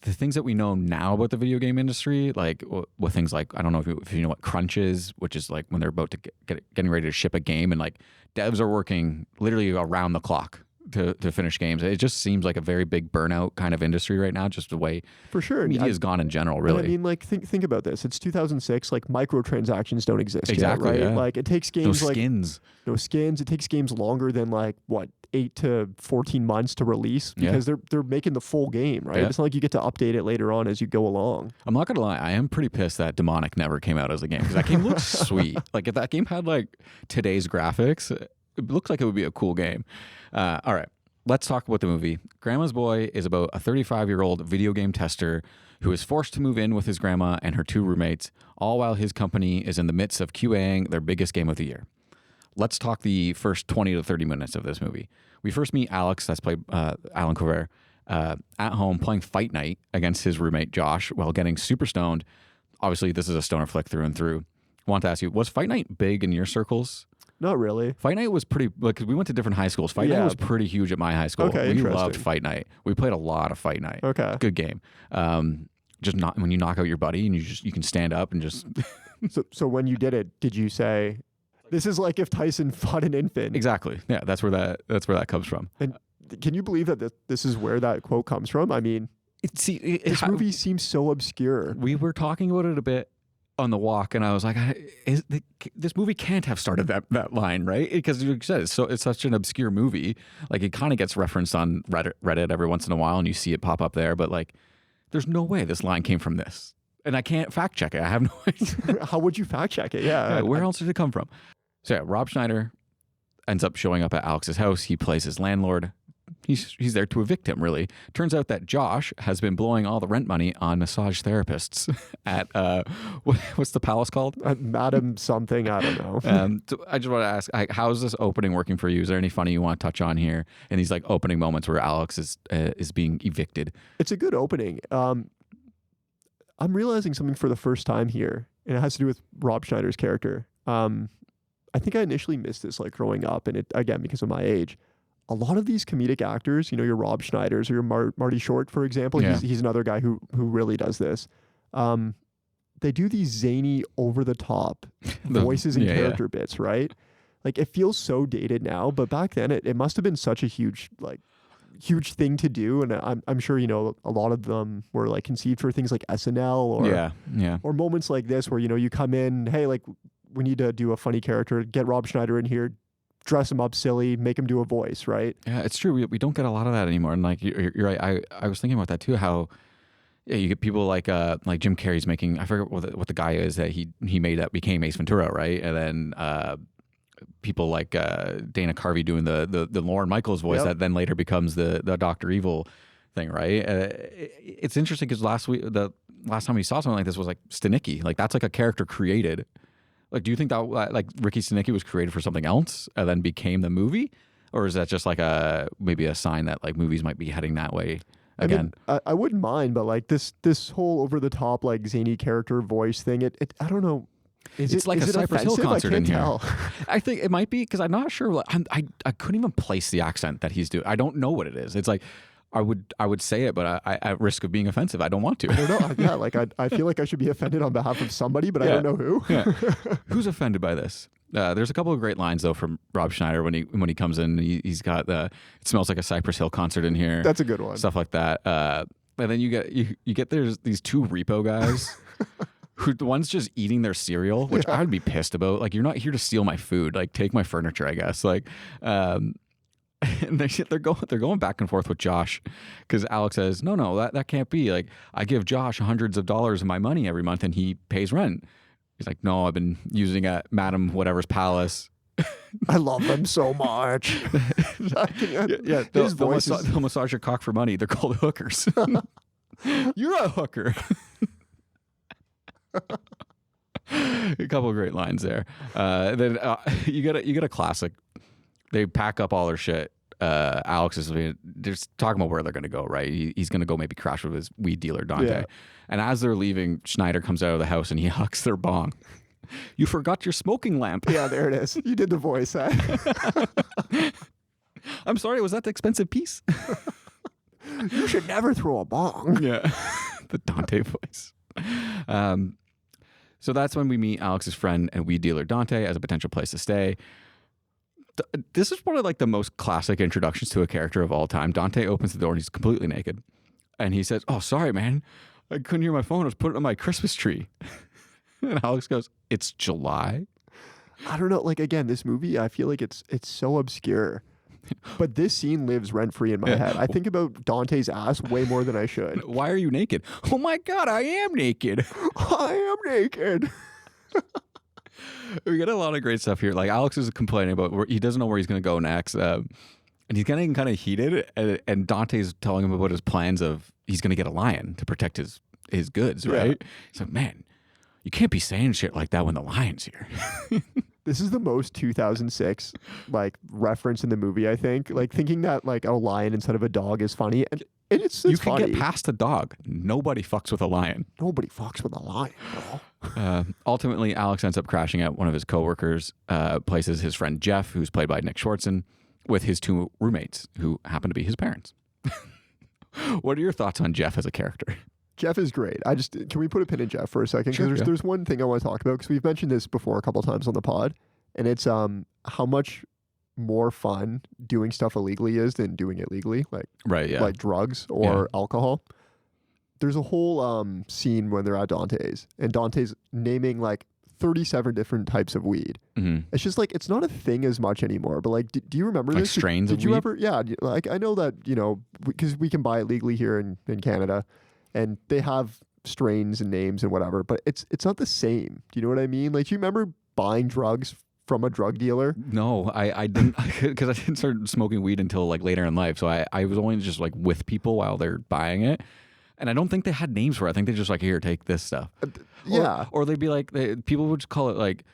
things that we know now about the video game industry, like with things like, I don't know if you know what crunch is, which is like when they're about to getting ready to ship a game, and like devs are working literally around the clock to finish games. It just seems like a very big burnout kind of industry right now, just the way for sure media has gone in general, really. I mean, like think about this. It's 2006, like microtransactions don't exist exactly, yet, right? Yeah. Like it takes games no skins. No skins. It takes games longer than like 8 to 14 months to release because they're making the full game, right? Yeah. It's not like you get to update it later on as you go along. I'm not gonna lie, I am pretty pissed that Demonic never came out as a game, because that game looks sweet. Like if that game had like today's graphics, it looks like it would be a cool game. All right. Let's talk about the movie. Grandma's Boy is about a 35-year-old video game tester who is forced to move in with his grandma and her 2 roommates, all while his company is in the midst of QAing their biggest game of the year. Let's talk the first 20 to 30 minutes of this movie. We first meet Alex, that's played Alan Covert, at home playing Fight Night against his roommate Josh while getting super stoned. Obviously, this is a stoner flick through and through. I want to ask you, was Fight Night big in your circles? Not really. Fight Night was pretty, like, 'cause we went to different high schools. Fight Night was pretty huge at my high school. Okay, we loved Fight Night. We played a lot of Fight Night. Okay. Good game. Just not when you knock out your buddy and you can stand up and just. So when you did it, did you say, this is like if Tyson fought an infant? Exactly. Yeah, that's where that comes from. And can you believe that this is where that quote comes from? I mean, this movie seems so obscure. We were talking about it a bit on the walk, and I was like, this movie can't have started that line, right? Because you said it's such an obscure movie. Like it kind of gets referenced on Reddit every once in a while, and you see it pop up there. But like, there's no way this line came from this, and I can't fact check it. I have no idea. How would you fact check it? Yeah, where else did it come from? So yeah, Rob Schneider ends up showing up at Alex's house. He plays his landlord. He's there to evict him, really. Turns out that Josh has been blowing all the rent money on massage therapists at, what's the palace called? Madam something, I don't know. So I just want to ask, how's this opening working for you? Is there any funny you want to touch on here in these like opening moments where Alex is being evicted? It's a good opening. I'm realizing something for the first time here, and it has to do with Rob Schneider's character. I think I initially missed this like growing up, and it again because of my age. A lot of these comedic actors, you know, your Rob Schneiders or your Marty Short, for example, he's another guy who really does this. They do these zany, over-the-top voices and character bits, right? Like it feels so dated now, but back then it must have been such a huge thing to do, and I'm sure you know a lot of them were like conceived for things like SNL or moments like this where you know you come in, hey, like we need to do a funny character, get Rob Schneider in here. Dress him up silly, make him do a voice, right? Yeah, it's true. We don't get a lot of that anymore. And like you're right. I was thinking about that too. How you get people like Jim Carrey's making. I forget what the guy is that he made that became Ace Ventura, right? And then people like Dana Carvey doing the Lorne Michaels voice that then later becomes the Dr. Evil thing, right? It's interesting because the last time we saw something like this was like Stanicki. Like that's like a character created. Like, do you think that like Ricky Stanicki was created for something else and then became the movie, or is that just like maybe a sign that like movies might be heading that way again? I mean, I wouldn't mind, but like this whole over the top like zany character voice thing, it I don't know. It's like a Cypress Hill concert in here. Tell. I think it might be because I'm not sure. I couldn't even place the accent that he's doing. I don't know what it is. It's like I would say it, but I at risk of being offensive, I don't want to. I don't know. Yeah, like I feel like I should be offended on behalf of somebody, but I don't know who. Yeah. Who's offended by this? There's a couple of great lines though from Rob Schneider when he comes in. He's got it smells like a Cypress Hill concert in here. That's a good one. Stuff like that. And then you get there's these two repo guys. Who the one's just eating their cereal, which I'd be pissed about. Like, you're not here to steal my food. Like, take my furniture, I guess. Like, and they're going back and forth with Josh because Alex says, no, that can't be. Like, I give Josh hundreds of dollars of my money every month and he pays rent. He's like, no, I've been using at Madam Whatever's palace. I love them so much. They'll massage your cock for money. They're called hookers. You're a hooker. A couple of great lines there. Then you get a classic. They pack up all their shit. Alex is just talking about where they're going to go. Right, he's going to go maybe crash with his weed dealer Dante. Yeah. And as they're leaving, Schneider comes out of the house and he hucks their bong. You forgot your smoking lamp. Yeah, there it is. You did the voice. I'm sorry. Was that the expensive piece? You should never throw a bong. Yeah, the Dante voice. So that's when we meet Alex's friend and weed dealer Dante as a potential place to stay. This is one of like the most classic introductions to a character of all time. Dante opens the door and he's completely naked. And he says, "Oh, sorry, man. I couldn't hear my phone. I was putting it on my Christmas tree." And Alex goes, "It's July." I don't know. Like, again, this movie, I feel like it's so obscure. But this scene lives rent-free in my head. I think about Dante's ass way more than I should. Why are you naked? Oh my God, I am naked. I am naked. We get a lot of great stuff here. Like, Alex is complaining about he doesn't know where he's going to go next. And he's getting kind of heated. And Dante's telling him about his plans of he's going to get a lion to protect his goods, right? Yeah. He's like, man, you can't be saying shit like that when the lion's here. This is the most 2006 like reference in the movie, I think. Like thinking that like a lion instead of a dog is funny, and it's you funny. can get past a dog. Nobody fucks with a lion. Nobody fucks with a lion, bro. Ultimately, Alex ends up crashing at one of his coworkers' places. His friend Jeff, who's played by Nick Swardson, with his two roommates, who happen to be his parents. What are your thoughts on Jeff as a character? Jeff is great. Can we put a pin in Jeff for a second? Because there's one thing I want to talk about, because we've mentioned this before a couple of times on the pod, and it's how much more fun doing stuff illegally is than doing it legally, like like drugs or alcohol. There's a whole scene when they're at Dante's, and Dante's naming like 37 different types of weed. Mm-hmm. It's just like, it's not a thing as much anymore, but like, do you remember like this? Strains did of you weed? ever? Yeah, like I know that, because we can buy it legally here in Canada. And they have strains and names and whatever, but it's not the same. Do you know what I mean? Like, do you remember buying drugs from a drug dealer? No, I didn't, because I didn't start smoking weed until like later in life. So I was only just like with people while they're buying it. And I don't think they had names for it. I think they just like, here, take this stuff. Yeah. Or they'd be like, people would just call it like,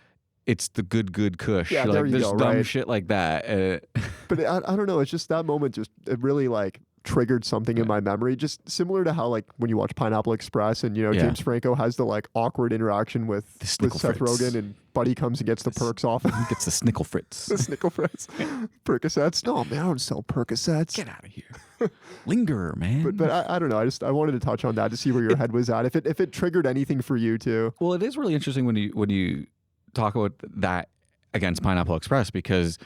it's the good kush. Yeah, like, there you there's go, dumb right? shit like that. But I don't know. It's just that moment it really like triggered something in my memory, just similar to how like when you watch Pineapple Express and James Franco has the like awkward interaction with Seth Rogen, and Buddy comes and gets the perks off. He gets the Snickle Fritz. The Snickle Fritz. Percocets. No, man, I don't sell Percocets. Get out of here. Linger, man. But I don't know. I wanted to touch on that to see where your head was at. If it triggered anything for you too. Well, it is really interesting when you talk about that against Pineapple Express, because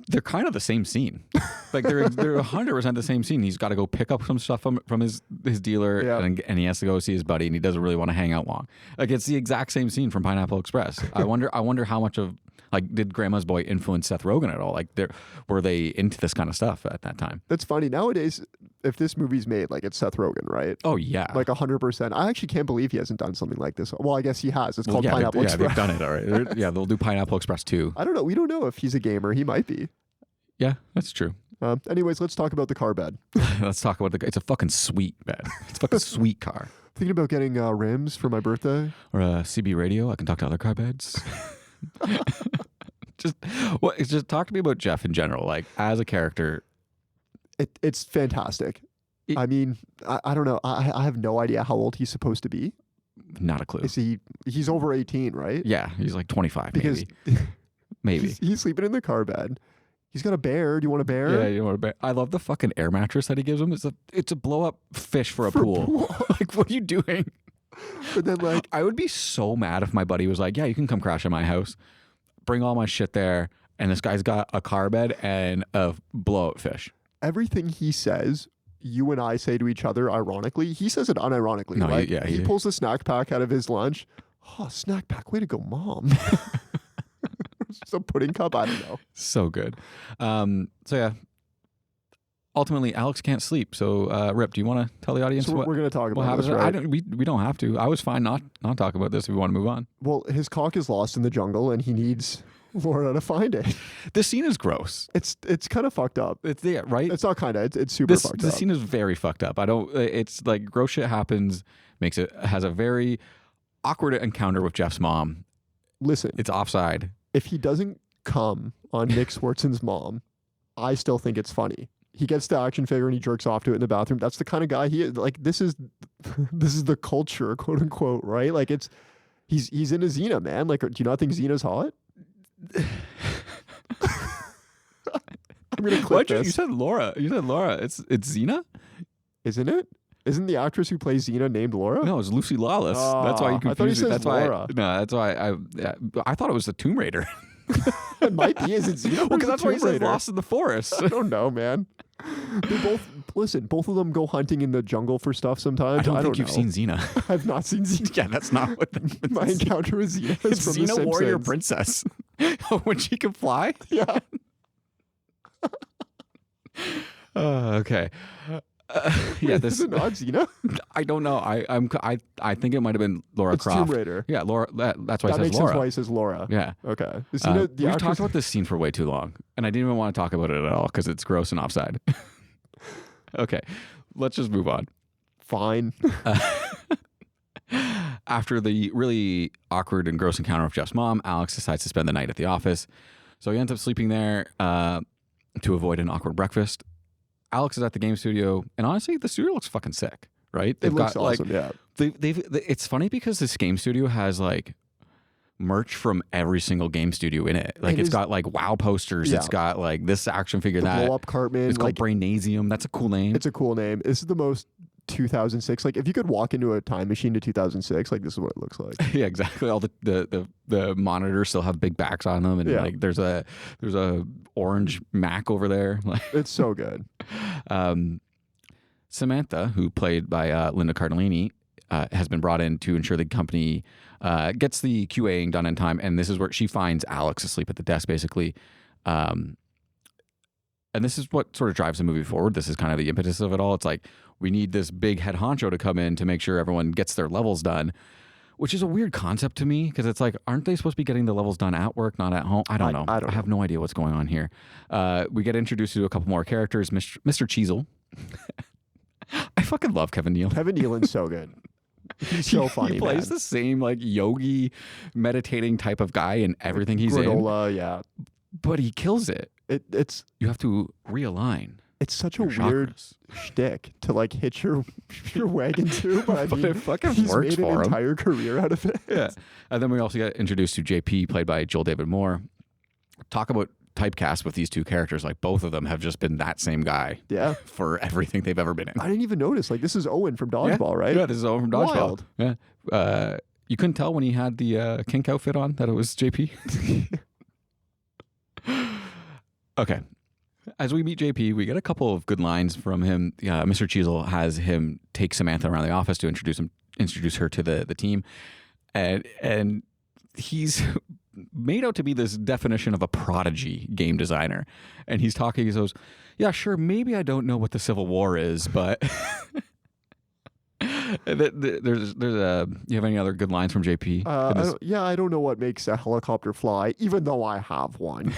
they're kind of the same scene. Like they're 100% the same scene. He's got to go pick up some stuff from his dealer, and he has to go see his buddy, and he doesn't really want to hang out long. Like, it's the exact same scene from Pineapple Express. I wonder how much of, like, did Grandma's Boy influence Seth Rogen at all? Like, were they into this kind of stuff at that time? That's funny. Nowadays, if this movie's made, like, it's Seth Rogen, right? Oh, yeah. Like 100%. I actually can't believe he hasn't done something like this. Well, I guess he has. It's called Pineapple Express. Yeah, they've done it already. They'll do Pineapple Express 2. I don't know. We don't know if he's a gamer. He might be. Yeah, that's true. Anyways, let's talk about the car bed. Let's talk about it's a fucking sweet bed. It's a fucking sweet car. Thinking about getting rims for my birthday. Or a CB radio. I can talk to other car beds. Just talk to me about Jeff in general, like as a character. It's fantastic. I mean, I don't know. I have no idea how old he's supposed to be. Not a clue. Is he's over 18, right? Yeah, he's like 25, because maybe. He's sleeping in the car bed. He's got a bear. Do you want a bear? Yeah, you want a bear. I love the fucking air mattress that he gives him. It's a blow up fish for a pool. Like, what are you doing? But then, like, I would be so mad if my buddy was like, "Yeah, you can come crash at my house, bring all my shit there," and this guy's got a car bed and a blow up fish. Everything he says, you and I say to each other, ironically. He says it unironically. No, like, yeah, he pulls the snack pack out of his lunch. Oh, snack pack. Way to go, Mom. Just a pudding cup. I don't know. So good. So yeah. Ultimately, Alex can't sleep. So, Rip, do you want to tell the audience so what we're going to talk about happens? this, right? We don't have to. I was fine not talking about this if we want to move on. Well, his cock is lost in the jungle, and he needs Laura to find it. This scene is gross. It's kind of fucked up. It's right. It's not kind of. It's super fucked up. This scene is very fucked up. It's like gross shit happens. Has a very awkward encounter with Jeff's mom. Listen, it's offside. If he doesn't come on Nick Swartson's mom, I still think it's funny. He gets the action figure and he jerks off to it in the bathroom. That's the kind of guy he is. Like, this is the culture, quote unquote, right? Like, he's into Xena, man. Like, do you not think Xena's hot? I'm gonna clip this. You said Laura. It's Xena, isn't it? Isn't the actress who plays Xena named Laura? No, it's Lucy Lawless. That's why you confused it. That's Laura. That's why I thought it was the Tomb Raider. It might be. Is it Xena? Well, because that's why he says Lost in the Forest. I don't know, man. They both of them go hunting in the jungle for stuff sometimes. I don't think you've seen Xena. I've not seen Xena. Yeah, that's not what my encounter with Xena is from Xena The Warrior Simpsons. Princess. When she can fly? Yeah. Okay. Yeah, this is it not Xena? I don't know. I think it might have been Laura It's Croft. Tomb Raider. Yeah, Laura. That's why that it says makes Laura. sense why he says Laura. Yeah. Okay. Xena, We've talked about this scene for way too long, and I didn't even want to talk about it at all because it's gross and offside. Okay, let's just move on. Fine. After the really awkward and gross encounter with Jeff's mom, Alex decides to spend the night at the office. So he ends up sleeping there to avoid an awkward breakfast. Alex is at the game studio, and honestly, the studio looks fucking sick, right? It looks awesome, yeah. It's funny because this game studio has like merch from every single game studio in it. Like it's got like WoW posters. Yeah. It's got like this action figure, The that blow-up Cartman. It's called like, Brainasium. That's a cool name. It's a cool name. This is the most 2006. Like, if you could walk into a time machine to 2006, like, this is what it looks like. Yeah, exactly. All the monitors still have big backs on them, and like there's a orange Mac over there. Like, it's so good. Samantha, who played by Linda Cardellini, has been brought in to ensure the company gets the QAing done in time, and this is where she finds Alex asleep at the desk, basically. And this is what sort of drives the movie forward. This is kind of the impetus of it all. It's like, we need this big head honcho to come in to make sure everyone gets their levels done, which is a weird concept to me because it's like, aren't they supposed to be getting the levels done at work, not at home? I don't know. I have no idea what's going on here. We get introduced to a couple more characters. Mr. Cheezel. I fucking love Kevin Nealon. Kevin Nealon's so good. He's so funny. He plays the same like yogi meditating type of guy in everything he's Granola, in. Yeah. But he kills it. It's you have to realign. It's such a weird shtick to like hit your wagon to, but I mean, it fucking he's works made for an him. entire career out of it. Yeah. And then we also got introduced to JP, played by Joel David Moore. Talk about typecast with these two characters. Like, both of them have just been that same guy. Yeah. For everything they've ever been in. I didn't even notice. Like, this is Owen from Dodgeball, right? Yeah, this is Owen from Dodgeball. Wild. Yeah. You couldn't tell when he had the kink outfit on that it was JP. Okay. As we meet JP, we get a couple of good lines from him. Mr. Cheezel has him take Samantha around the office to introduce her to the team, and he's made out to be this definition of a prodigy game designer. And he's talking. He goes, "Yeah, sure. Maybe I don't know what the Civil War is, but." There's you have any other good lines from JP? I don't know what makes a helicopter fly, even though I have one.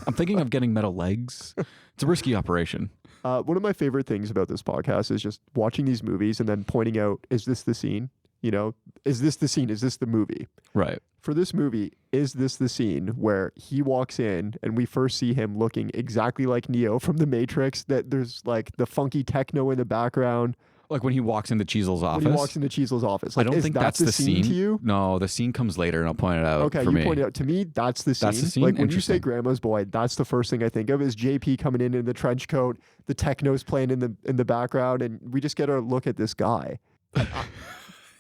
I'm thinking of getting metal legs. It's a risky operation. One of my favorite things about this podcast is just watching these movies and then pointing out, is this the scene? You know, is this the scene? Is this the movie? Right. For this movie, is this the scene where he walks in and we first see him looking exactly like Neo from The Matrix, that there's like the funky techno in the background? Like when he walks into Chiesel's office? When he walks into Chiesel's office. Like, I don't think that's the scene to you? No, the scene comes later and I'll point it out. Okay, for you me. pointed out. To me, that's the scene. That's the scene? Like when you say Interesting. Grandma's Boy, that's the first thing I think of is JP coming in the trench coat, the techno's playing in the background, and we just get a look at this guy.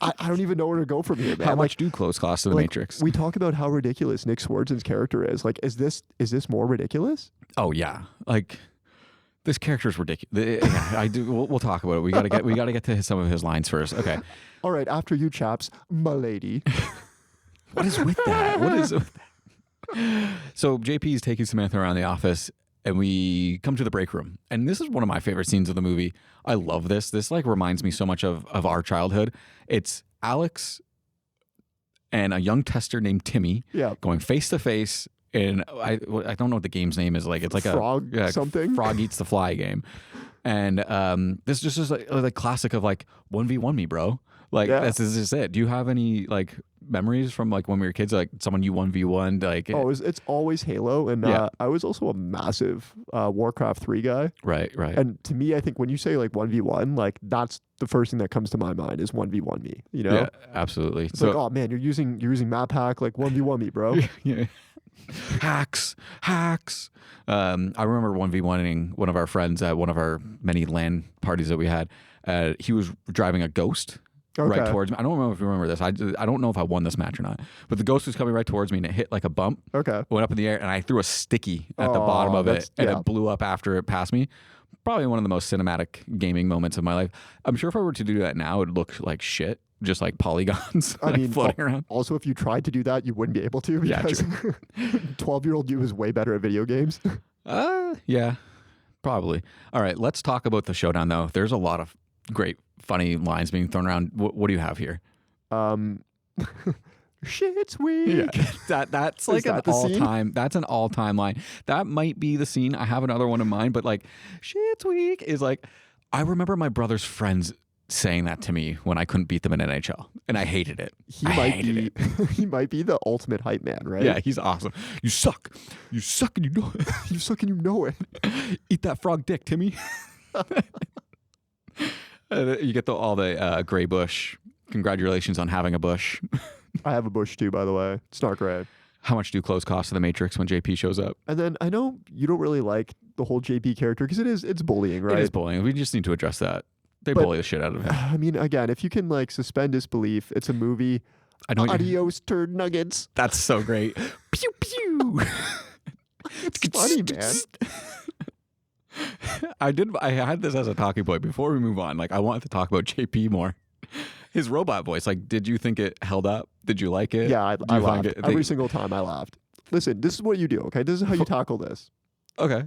I don't even know where to go from here, man. How much do clothes cost in The Matrix? We talk about how ridiculous Nick Swardson's character is. Like, is this more ridiculous? Oh yeah, like this character's ridiculous. Yeah, I do. We'll talk about it. We gotta get to some of his lines first. Okay. All right, after you, chaps, my lady. What is with that? What is with that? So JP is taking Samantha around the office, and we come to the break room. And this is one of my favorite scenes of the movie. I love this. This like reminds me so much of our childhood. It's Alex and a young tester named Timmy going face to face. And I don't know what the game's name is. Like it's like Frog something. Frog Eats the Fly game. And this just is like the classic of like 1v1 me, bro. Like this is it. Do you have any like memories from like when we were kids, like someone you 1v1'd? Like it's always Halo, and I was also a massive Warcraft 3 guy. Right. And to me, I think when you say like 1v1, like that's the first thing that comes to my mind is 1v1 me. You know? Yeah, absolutely. It's like, oh man, you're using map hack, like 1v1 me, bro. Yeah. Hacks. I remember 1v1ing one of our friends at one of our many LAN parties that we had. He was driving a Ghost. Okay. Right towards me. I don't remember if you remember this. I don't know if I won this match or not. But the Ghost was coming right towards me and it hit like a bump. Okay. Went up in the air and I threw a sticky at the bottom of it and it blew up after it passed me. Probably one of the most cinematic gaming moments of my life. I'm sure if I were to do that now, it would look like shit. Just like polygons floating around. Also, if you tried to do that, you wouldn't be able to because 12-year-old you is way better at video games. Yeah, probably. All right, let's talk about the showdown though. There's a lot of great funny lines being thrown around. What do you have here? Shit's weak. Yeah, that's like an all-time. That's an all-time line. That might be the scene. I have another one in mind, but like shit's weak is like I remember my brother's friends saying that to me when I couldn't beat them in NHL, and I hated it. He might be the ultimate hype man, right? Yeah, he's awesome. You suck, and you know it. You suck and you know it. Eat that frog dick, Timmy. You get all the gray bush. Congratulations on having a bush. I have a bush too, by the way. It's not gray. How much do clothes cost to the Matrix when JP shows up? And then I know you don't really like the whole JP character because it's bullying, right? It is bullying. We just need to address that. They bully the shit out of him. I mean, again, if you can like suspend disbelief, it's a movie. I know. Adios, turd nuggets. That's so great. Pew pew. It's funny, man. I had this as a talking point before we move on. Like, I wanted to talk about JP more. His robot voice. Like, did you think it held up? Did you like it? Yeah, I laughed. Every single time I laughed. Listen, this is what you do, okay? This is how you tackle this. Okay.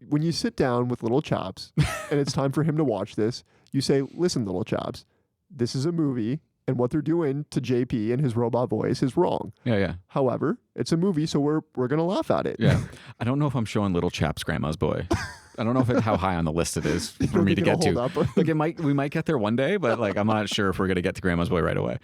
When you sit down with little Chaps and it's time for him to watch this, you say, listen, little Chaps, this is a movie and what they're doing to JP and his robot voice is wrong. Yeah. However, it's a movie, so we're going to laugh at it. Yeah. I don't know if I'm showing little Chaps Grandma's Boy. I don't know how high on the list it is for me to get to. Like we might get there one day, but like I'm not sure if we're going to get to Grandma's Boy right away.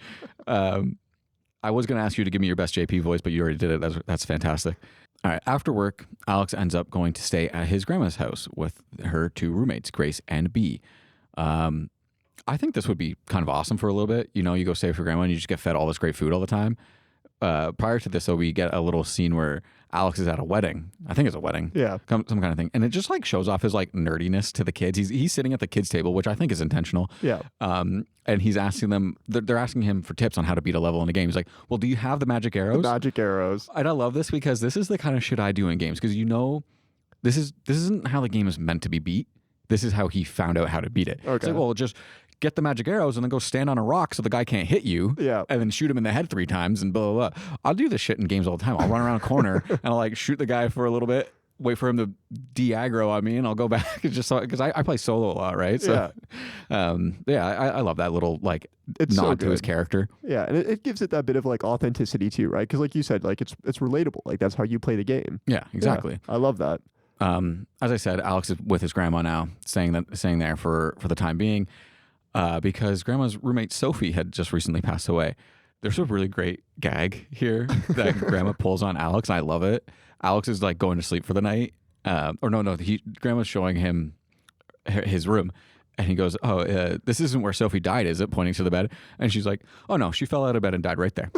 I was going to ask you to give me your best JP voice, but you already did it. That's fantastic. All right. After work, Alex ends up going to stay at his grandma's house with her two roommates, Grace and B. I think this would be kind of awesome for a little bit. You know, you go stay with your grandma and you just get fed all this great food all the time. Prior to this, though, we get a little scene where Alex is at a wedding. I think it's a wedding. Yeah. Some kind of thing. And it just like shows off his like nerdiness to the kids. He's sitting at the kids' table, which I think is intentional. Yeah. And he's asking them, they're asking him for tips on how to beat a level in a game. He's like, well, do you have the magic arrows? The magic arrows. And I love this because this is the kind of shit I do in games. Because you know, this isn't how the game is meant to be beat. This is how he found out how to beat it. Okay. It's like, well, just get the magic arrows and then go stand on a rock so the guy can't hit you. Yeah. And then shoot him in the head 3 times and blah, blah, blah. I'll do this shit in games all the time. I'll run around a corner and I'll like shoot the guy for a little bit, wait for him to de-aggro on me, and I'll go back. It's just because I play solo a lot, right? So, I love that little like nod to his character. Yeah, and it gives it that bit of like authenticity too, right? Because like you said, like it's relatable. Like that's how you play the game. Yeah, exactly. Yeah, I love that. As I said, Alex is with his grandma now, staying there for the time being, because grandma's roommate Sophie had just recently passed away. There's a really great gag here that grandma pulls on Alex, and I love it. Alex is like going to sleep for the night, grandma's showing him his room, and he goes, "Oh, this isn't where Sophie died, is it?" Pointing to the bed, and she's like, "Oh no, she fell out of bed and died right there."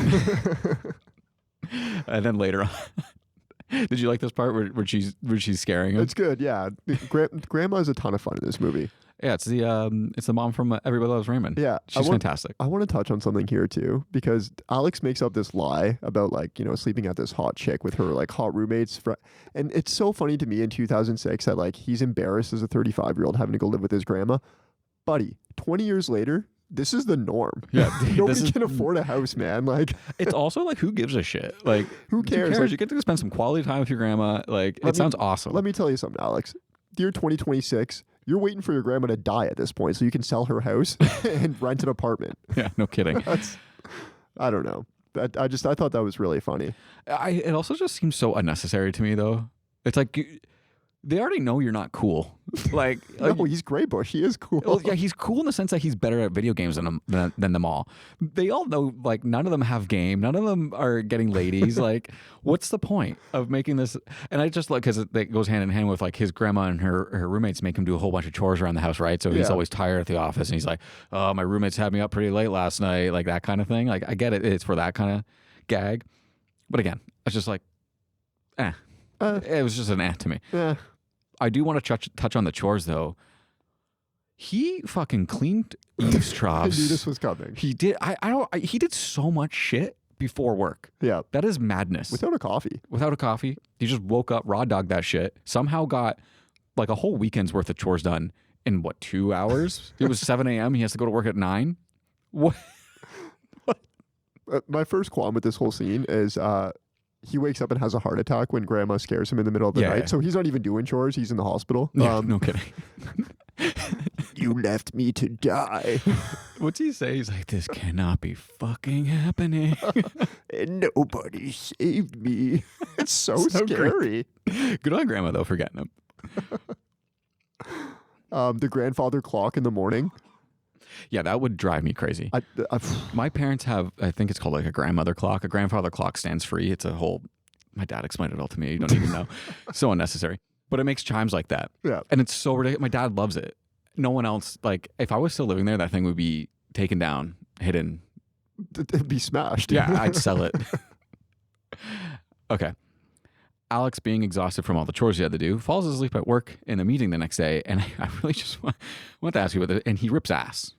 And then later on. Did you like this part where she's scaring him? It's good, yeah. Grandma is a ton of fun in this movie. Yeah, it's the mom from Everybody Loves Raymond. Yeah, she's fantastic. I want to touch on something here too, because Alex makes up this lie about sleeping at this hot chick with her like hot roommates, and it's so funny to me in 2006 that like he's embarrassed as a 35-year-old having to go live with his grandma. Buddy, 20 years later, this is the norm. Yeah, nobody can afford a house, man. Like, it's also like, who gives a shit? Like, who cares? Like, you get to spend some quality time with your grandma. Like, sounds awesome. Let me tell you something, Alex. Year 2026, you're waiting for your grandma to die at this point, so you can sell her house and rent an apartment. Yeah, no kidding. I don't know. I thought that was really funny. It also just seems so unnecessary to me, though. It's like, they already know you're not cool. Like, no, he's Greybush. He is cool. Well, yeah, he's cool in the sense that he's better at video games than them all. They all know, like, none of them have game. None of them are getting ladies. Like, what's the point of making this? And I just like, because it goes hand in hand with like his grandma and her roommates make him do a whole bunch of chores around the house, right? So he's always tired at the office, and he's like, "Oh, my roommates had me up pretty late last night," like that kind of thing. Like, I get it; it's for that kind of gag. But again, it's just like, it was just an to me. Yeah. I do want to touch on the chores, though. He fucking cleaned eavesdrops. I knew this was coming. He did. He did so much shit before work. Yeah. That is madness. Without a coffee. He just woke up, raw dogged that shit. Somehow got like a whole weekend's worth of chores done in 2 hours? It was 7 a.m. He has to go to work at 9. What? My first qualm with this whole scene is he wakes up and has a heart attack when grandma scares him in the middle of the night. So he's not even doing chores. He's in the hospital. Yeah, no kidding. You left me to die. What's he say? He's like, this cannot be fucking happening. And nobody saved me. It's so scary. Good on grandma, though, for getting him. The grandfather clock in the morning. Yeah, that would drive me crazy. My parents have, I think it's called like a grandmother clock. A grandfather clock stands free. It's a whole, my dad explained it all to me. You don't even know. So unnecessary. But it makes chimes like that. Yeah. And it's so ridiculous. My dad loves it. No one else, like, if I was still living there, that thing would be taken down, hidden. It'd be smashed. Yeah, I'd sell it. Okay. Alex, being exhausted from all the chores he had to do, falls asleep at work in a meeting the next day. And I really just want to ask you about it. And he rips ass.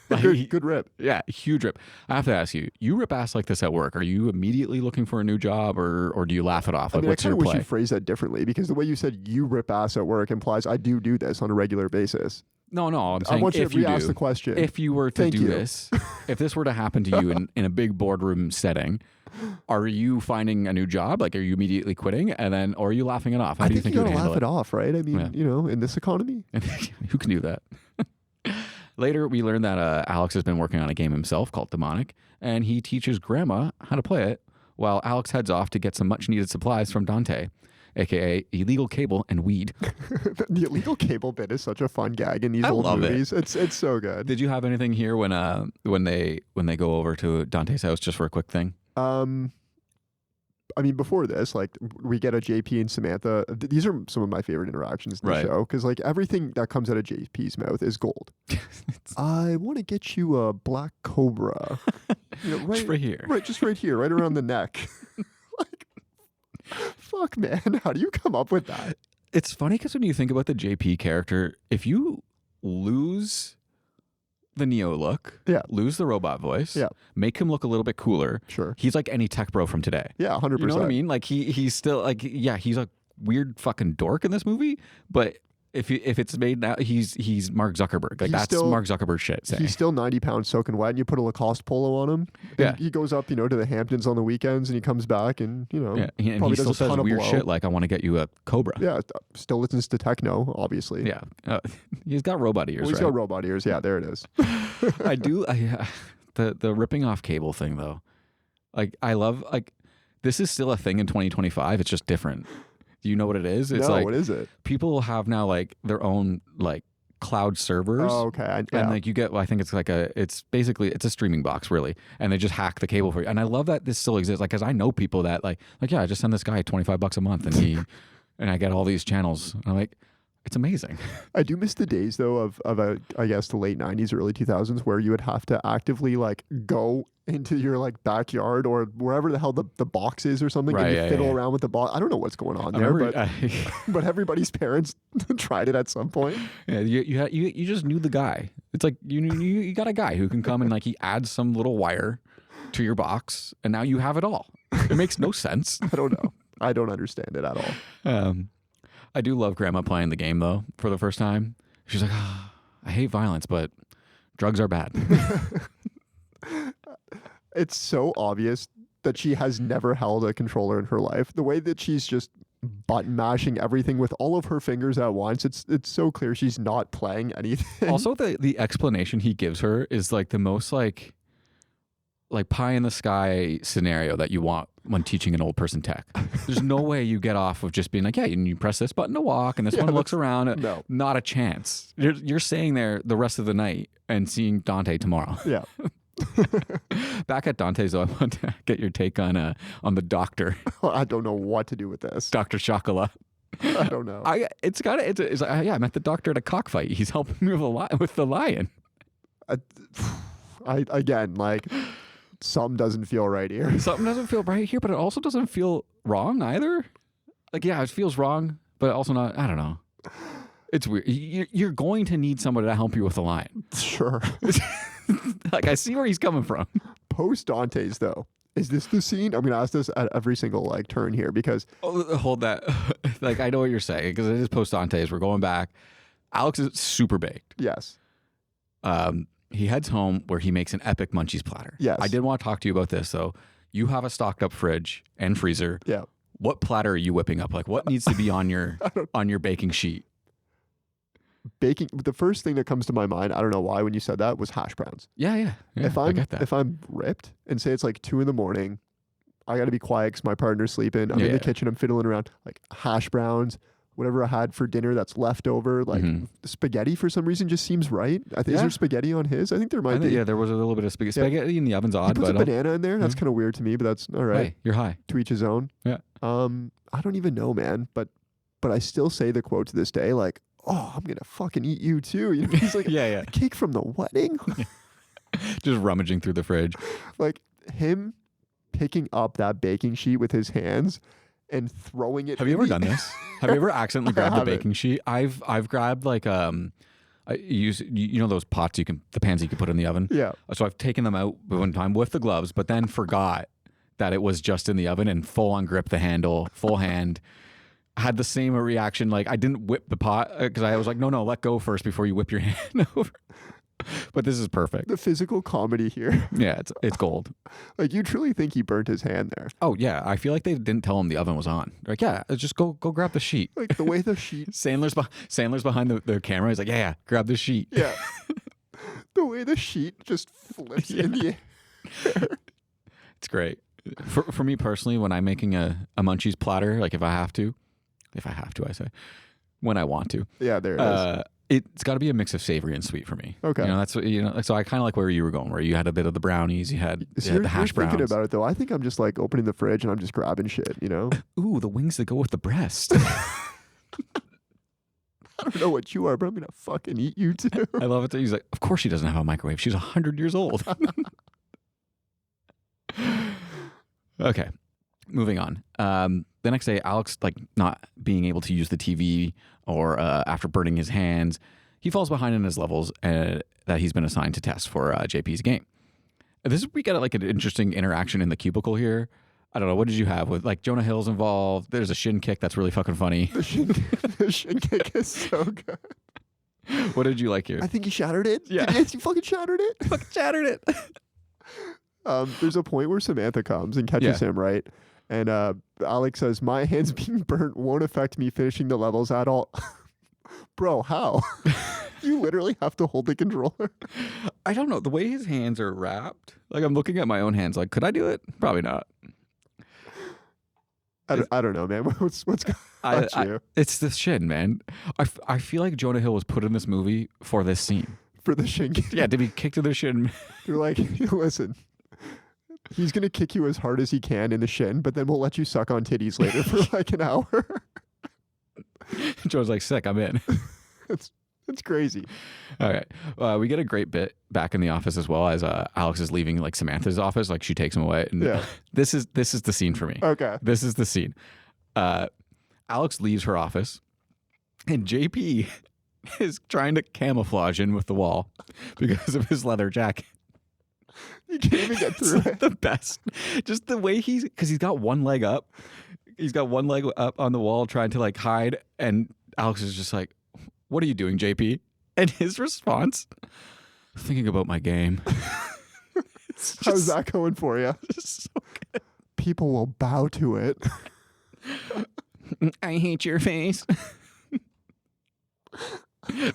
Good rip. Yeah, huge rip. I have to ask you, you rip ass like this at work. Are you immediately looking for a new job, or do you laugh it off? Like, what's your play? I wish you phrased that differently, because the way you said you rip ass at work implies I do this on a regular basis. No, I'm saying I want you if to re-ask the question. If you were to do this, if this were to happen to you in a big boardroom setting, are you finding a new job? Like, are you immediately quitting, or are you laughing it off? How do you think you would handle laugh it off, right? I mean, in this economy, who can do that? Later, we learn that Alex has been working on a game himself called Demonic, and he teaches grandma how to play it, while Alex heads off to get some much-needed supplies from Dante, aka illegal cable and weed. The illegal cable bit is such a fun gag in these old movies. It's so good. Did you have anything here when they go over to Dante's house just for a quick thing? I mean, before this, like, we get a JP and Samantha. These are some of my favorite interactions in the show, because like everything that comes out of JP's mouth is gold. I want to get you a black cobra, just right here, just right here, right around the neck. Like, fuck, man, how do you come up with that? It's funny because when you think about the JP character, if you lose the Neo look, lose the robot voice, make him look a little bit cooler. Sure. He's like any tech bro from today. Yeah, 100%. You know what I mean? Like he's still like, yeah, he's a weird fucking dork in this movie, but if it's made now, he's Mark Zuckerberg. Like, that's still Mark Zuckerberg shit. He's still 90 pounds soaking wet, and you put a Lacoste polo on him. Yeah. He goes up, to the Hamptons on the weekends, and he comes back, and and he probably still does a ton says of weird blow. shit like, I want to get you a Cobra. Yeah, still listens to techno, obviously. Yeah, he's got robot ears. He's got robot ears. Yeah, there it is. I do. The ripping off cable thing, though. Like, I love, like, this is still a thing in 2025. It's just different. Do you know what it is? It's No, like, what is it? People have now like their own like cloud servers. Oh, okay. And like you get, I think it's like it's basically a streaming box really, and they just hack the cable for you. And I love that this still exists. Like, cause I know people that like yeah, I just send this guy $25 a month and and I get all these channels. And I'm like, it's amazing. I do miss the days though of I guess the late 90s, early 2000s where you would have to actively like go into your like backyard or wherever the hell the box is or something, and you fiddle around with the box. I don't know what's going on there, but everybody's parents tried it at some point. Yeah, you just knew the guy. It's like you got a guy who can come and like he adds some little wire to your box, and now you have it all. It makes no sense. I don't know. I don't understand it at all. I do love Grandma playing the game though for the first time. She's like, oh, I hate violence, but drugs are bad. It's so obvious that she has never held a controller in her life. The way that she's just button mashing everything with all of her fingers at once, it's so clear she's not playing anything. Also, the explanation he gives her is like the most like pie in the sky scenario that you want when teaching an old person tech. There's no way you get off of just being like, yeah, you press this button to walk and this one looks around. No. Not a chance. You're staying there the rest of the night and seeing Dante tomorrow. Yeah. Back at Dante's though, I want to get your take on the doctor. I don't know what to do with this. Dr. Chocolat. I don't know. It's like, yeah, I met the doctor at a cockfight. He's helping me with the lion. Again, like, something doesn't feel right here. Something doesn't feel right here, but it also doesn't feel wrong either. Like, yeah, it feels wrong, but also not, I don't know. It's weird. You're going to need somebody to help you with the lion. Sure. Like, I see where he's coming from. Post Dante's, though. Is this the scene? I'm going to ask this at every single, like, turn here because... Oh, hold that. Like, I know what you're saying because it is post Dante's. We're going back. Alex is super baked. Yes. He heads home where he makes an epic munchies platter. Yes. I did want to talk to you about this, though. You have a stocked up fridge and freezer. Yeah. What platter are you whipping up? Like, what needs to be on your baking sheet? Baking. The first thing that comes to my mind, I don't know why when you said that, was hash browns. Yeah. I get that. If I'm ripped and say it's like 2 a.m, I got to be quiet because my partner's sleeping. I'm in the kitchen. I'm fiddling around. Like hash browns, whatever I had for dinner that's left over. Like spaghetti for some reason just seems right. Is there spaghetti on his? I think there might be. Yeah, there was a little bit of spaghetti. Spaghetti in the oven's odd. He puts a banana in there. That's kind of weird to me, but that's all right. Hey, you're high. To each his own. Yeah. I don't even know, man. But I still say the quote to this day, like, oh, I'm going to fucking eat you too. You know, he's like, yeah. Cake from the wedding? Just rummaging through the fridge. Like him picking up that baking sheet with his hands and throwing it. Have you ever done this? Have you ever accidentally grabbed the baking sheet? I've grabbed like, I use, you know, those pots the pans you can put in the oven? Yeah. So I've taken them out one time with the gloves, but then forgot that it was just in the oven and full on grip the handle, full hand. Had the same reaction. Like I didn't whip the pot because I was like, no, let go first before you whip your hand over. But this is perfect. The physical comedy here. Yeah, it's gold. Like you truly think he burnt his hand there. Oh yeah, I feel like they didn't tell him the oven was on. They're like, yeah, just go grab the sheet. Like the way the sheet. Sandler's behind the camera. He's like, yeah, grab the sheet. Yeah. The way the sheet just flips in the air. It's great. For me personally, when I'm making a munchies platter, like if I have to, I say, when I want to. Yeah, there it is. It's got to be a mix of savory and sweet for me. Okay. You know, that's what, you know, so I kind of like where you were going, where you had a bit of the brownies, you had the hash browns. Thinking about it though, I think I'm just like opening the fridge and I'm just grabbing shit, you know? Ooh, the wings that go with the breast. I don't know what you are, but I'm going to fucking eat you too. I love it. He's like, of course she doesn't have a microwave. She's 100 years old. Okay. Moving on. The next day, Alex, like not being able to use the TV or after burning his hands, he falls behind in his levels that he's been assigned to test for JP's game. We got like an interesting interaction in the cubicle here. I don't know. What did you have with like Jonah Hill's involved? There's a shin kick that's really fucking funny. The shin kick is so good. What did you like here? I think he shattered it. Yeah. He fucking shattered it. Fucking shattered it. There's a point where Samantha comes and catches him, right? And Alex says, my hands being burnt won't affect me finishing the levels at all. Bro, how? You literally have to hold the controller. I don't know. The way his hands are wrapped, like I'm looking at my own hands, like, could I do it? Probably not. I don't know, man. What's going on you? It's the shin, man. I feel like Jonah Hill was put in this movie for this scene. For the shin kick? Yeah, to be kicked to the shin. They're like, listen, he's going to kick you as hard as he can in the shin, but then we'll let you suck on titties later for like an hour. Joe's like, sick, I'm in. It's crazy. All right. We get a great bit back in the office as well as Alex is leaving like Samantha's office. Like she takes him away. And Yeah. This is the scene for me. Okay. This is the scene. Alex leaves her office and JP is trying to camouflage in with the wall because of his leather jacket. You can't even get through it. The best. Just the way because he's got one leg up. He's got one leg up on the wall trying to like hide. And Alex is just like, what are you doing, JP? And his response, thinking about my game. How's that going for you? So good. People will bow to it. I hate your face.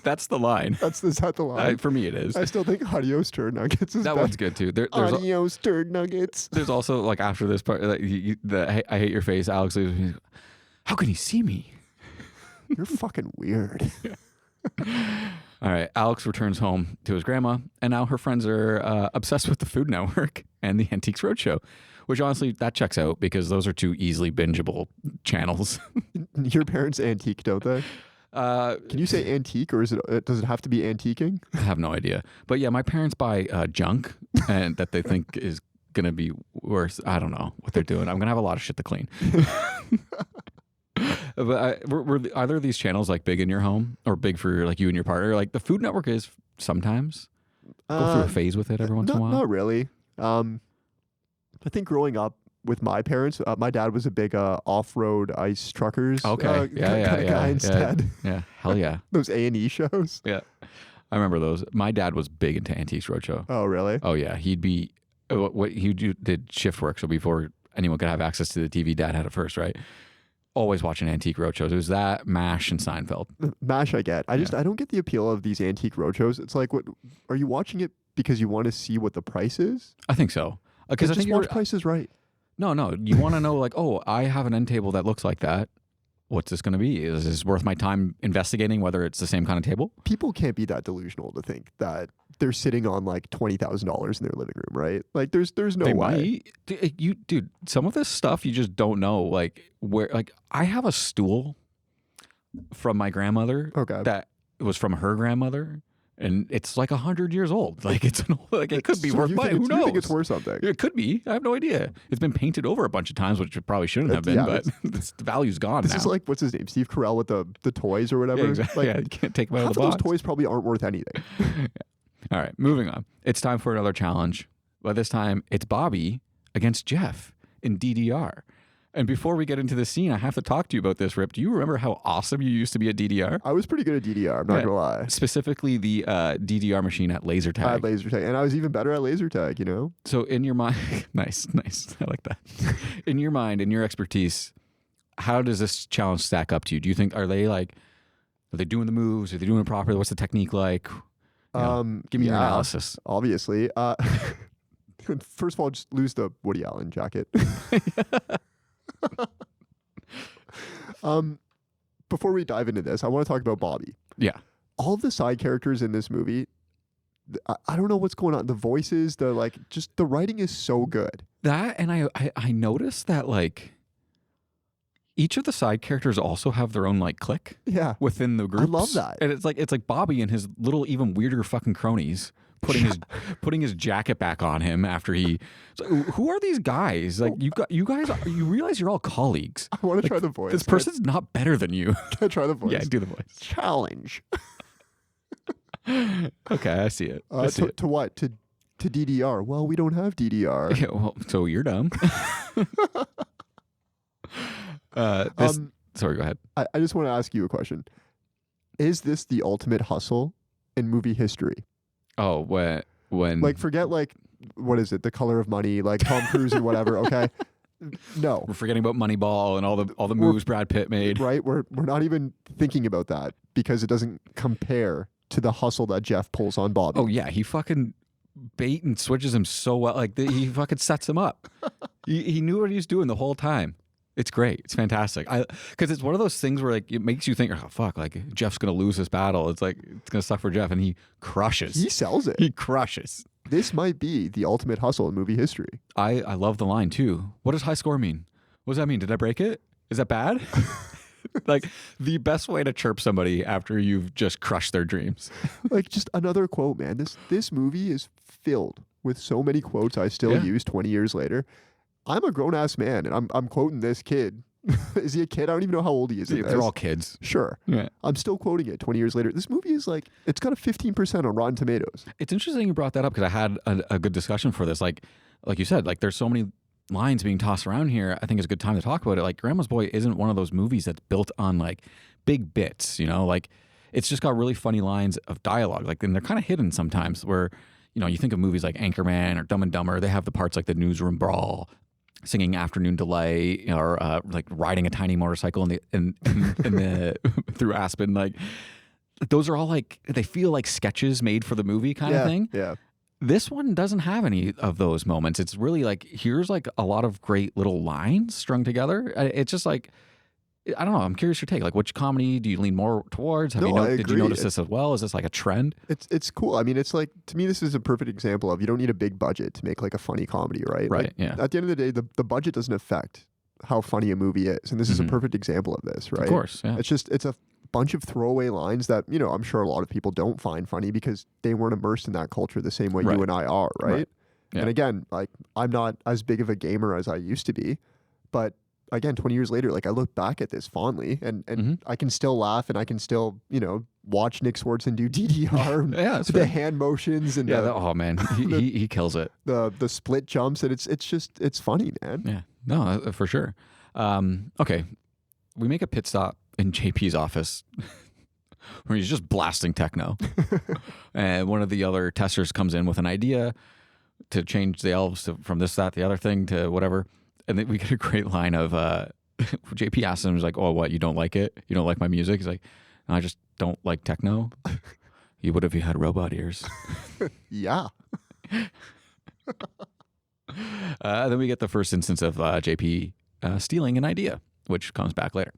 That's the line. Is that the line? For me, it is. I still think adios turd nuggets is that better. one's good too. There's Adios turd nuggets. There's also like after this part, like, I hate your face. Alex, how can he see me? You're fucking weird. All right. Alex returns home to his grandma, and now her friends are obsessed with the Food Network and the Antiques Roadshow, which honestly, that checks out because those are two easily bingeable channels. Your parents antique, don't they? Can you say antique, or does it have to be antiquing? I have no idea. But yeah, my parents buy junk and that they think is going to be worse. I don't know what they're doing. I'm going to have a lot of shit to clean. But were either of these channels like big in your home or big for like you and your partner? Like the Food Network is sometimes. Go through a phase with it every once in a while. Not really. I think growing up with my parents, my dad was a big off-road ice truckers Okay. kind of guy instead. Yeah. Hell yeah. Those A&E shows. Yeah. I remember those. My dad was big into Antiques Roadshow. Oh, really? Oh yeah. He'd be what he did shift work. So before anyone could have access to the TV, Dad had it first, right? Always watching Antique Roadshows. It was that, MASH, and Seinfeld. MASH I get. I don't get the appeal of these Antique Roadshows. It's like, what are you watching it because you want to see what the price is? I think so. Because I just think watch Price is Right. No. You want to know like, oh, I have an end table that looks like that. What's this going to be? Is this worth my time investigating whether it's the same kind of table? People can't be that delusional to think that they're sitting on like $20,000 in their living room, right? Like there's no They way. Dude, some of this stuff you just don't know. Like where, like I have a stool from my grandmother. Okay. That was from her grandmother. And it's like 100 years old. Like it could be worth buying. Who knows? You think it's worth something? It could be. I have no idea. It's been painted over a bunch of times, which it probably shouldn't have been. Yeah, but the value's gone this now. is like, what's his name? Steve Carell with the toys or whatever. Yeah, exactly. Like, you can't take them out half of the of box. those toys probably aren't worth anything. Yeah. All right, moving on. It's time for another challenge. But this time, it's Bobby against Jeff in DDR. And before we get into the scene, I have to talk to you about this, Rip. Do you remember how awesome you used to be at DDR? I was pretty good at DDR, I'm not gonna lie. Specifically the DDR machine at laser tag. At laser tag. And I was even better at laser tag, you know? So in your mind, nice. I like that. In your mind, in your expertise, how does this challenge stack up to you? Do you think, are they doing the moves? Are they doing it properly? What's the technique like? Give me your analysis. Obviously. First of all, just lose the Woody Allen jacket. Before we dive into this, I want to talk about Bobby. Yeah. All of the side characters in this movie, I don't know what's going on. The voices, the writing is so good. That, and I noticed that like each of the side characters also have their own like clique. Yeah. Within the groups. I love that. And it's like Bobby and his little even weirder fucking cronies putting his jacket back on him after he. So who are these guys? Like you guys, you realize you're all colleagues. I want to try the voice. This person's not better than you. Can I try the voice? Yeah, do the voice. Challenge. Okay, I see it. To what? To DDR? Well, we don't have DDR. Yeah, well, so you're dumb. Sorry, go ahead. I just want to ask you a question. Is this the ultimate hustle in movie history? Oh, when like forget like what is it? The Color of Money, like Tom Cruise and whatever. Okay, no, we're forgetting about Moneyball and all the moves Brad Pitt made. Right, we're not even thinking about that because it doesn't compare to the hustle that Jeff pulls on Bobby. Oh yeah, he fucking bait and switches him so well. Like he fucking sets him up. He knew what he was doing the whole time. It's great. It's fantastic. Because it's one of those things where like it makes you think, oh fuck, like Jeff's gonna lose this battle. It's like it's gonna suck for Jeff, and he crushes. He sells it. He crushes. This might be the ultimate hustle in movie history. I love the line too. What does high score mean? What does that mean? Did I break it? Is that bad? Like the best way to chirp somebody after you've just crushed their dreams. Like just another quote, man. This movie is filled with so many quotes I still use 20 years later. I'm a grown ass man, and I'm quoting this kid. Is he a kid? I don't even know how old he is. They're all kids. Sure. Yeah. I'm still quoting it 20 years later. This movie is like, it's got a 15% on Rotten Tomatoes. It's interesting you brought that up because I had a good discussion for this. Like you said, like there's so many lines being tossed around here. I think it's a good time to talk about it. Like Grandma's Boy isn't one of those movies that's built on like big bits, you know, like it's just got really funny lines of dialogue. Like, and they're kind of hidden sometimes where, you know, you think of movies like Anchorman or Dumb and Dumber, they have the parts like the newsroom brawl, singing Afternoon Delay, or like riding a tiny motorcycle in the through Aspen. Like those are all like, they feel like sketches made for the movie kind of thing. Yeah. This one doesn't have any of those moments. It's really like, here's like a lot of great little lines strung together. It's just like, I don't know. I'm curious your take. Like, which comedy do you lean more towards? Did you notice this as well? Is this like a trend? It's cool. I mean, it's like, to me, this is a perfect example of you don't need a big budget to make like a funny comedy, right? Right. Like, yeah. At the end of the day, the budget doesn't affect how funny a movie is, and this is a perfect example of this, right? Of course. Yeah. It's a bunch of throwaway lines that, you know, I'm sure a lot of people don't find funny because they weren't immersed in that culture the same way you and I are, right? Yeah. And again, like, I'm not as big of a gamer as I used to be, but again, 20 years later, like I look back at this fondly and I can still laugh and I can still, you know, watch Nick Swardson do DDR, the hand motions and oh man, he kills it. The split jumps, and it's funny, man. Yeah, no, for sure. Okay, we make a pit stop in JP's office where he's just blasting techno, and one of the other testers comes in with an idea to change the elves from this, that, the other thing to whatever. And then we get a great line of JP asks him, he's like, oh, what, you don't like it? You don't like my music? He's like, no, I just don't like techno. You would if you had robot ears. Yeah. Then we get the first instance of JP stealing an idea, which comes back later.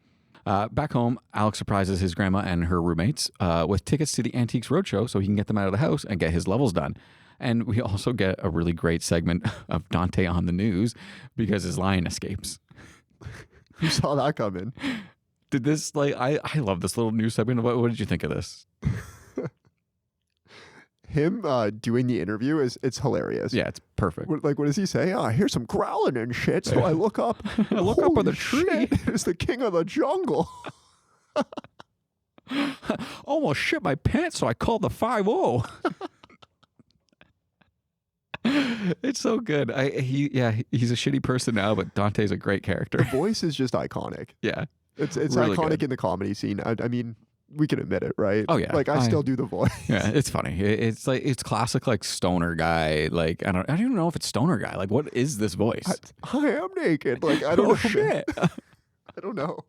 Back home, Alex surprises his grandma and her roommates with tickets to the Antiques Roadshow so he can get them out of the house and get his levels done. And we also get a really great segment of Dante on the news because his lion escapes. Who saw that coming? Did this, like, I love this little news segment. What did you think of this? Him doing the interview it's hilarious. Yeah, it's perfect. What does he say? I hear some growling and shit, so I look up. I look up on the tree. It's the king of the jungle. Almost shit my pants, so I called the 5-0. It's so good. He's a shitty person now, but Dante's a great character. The voice is just iconic. Yeah, it's really iconic good in the comedy scene. I mean, we can admit it, right? Oh yeah, like I still do the voice. Yeah, it's funny. It's like it's classic, like stoner guy. Like I don't even know if it's stoner guy. Like, what is this voice? I am naked. Like I don't know. Shit. I don't know.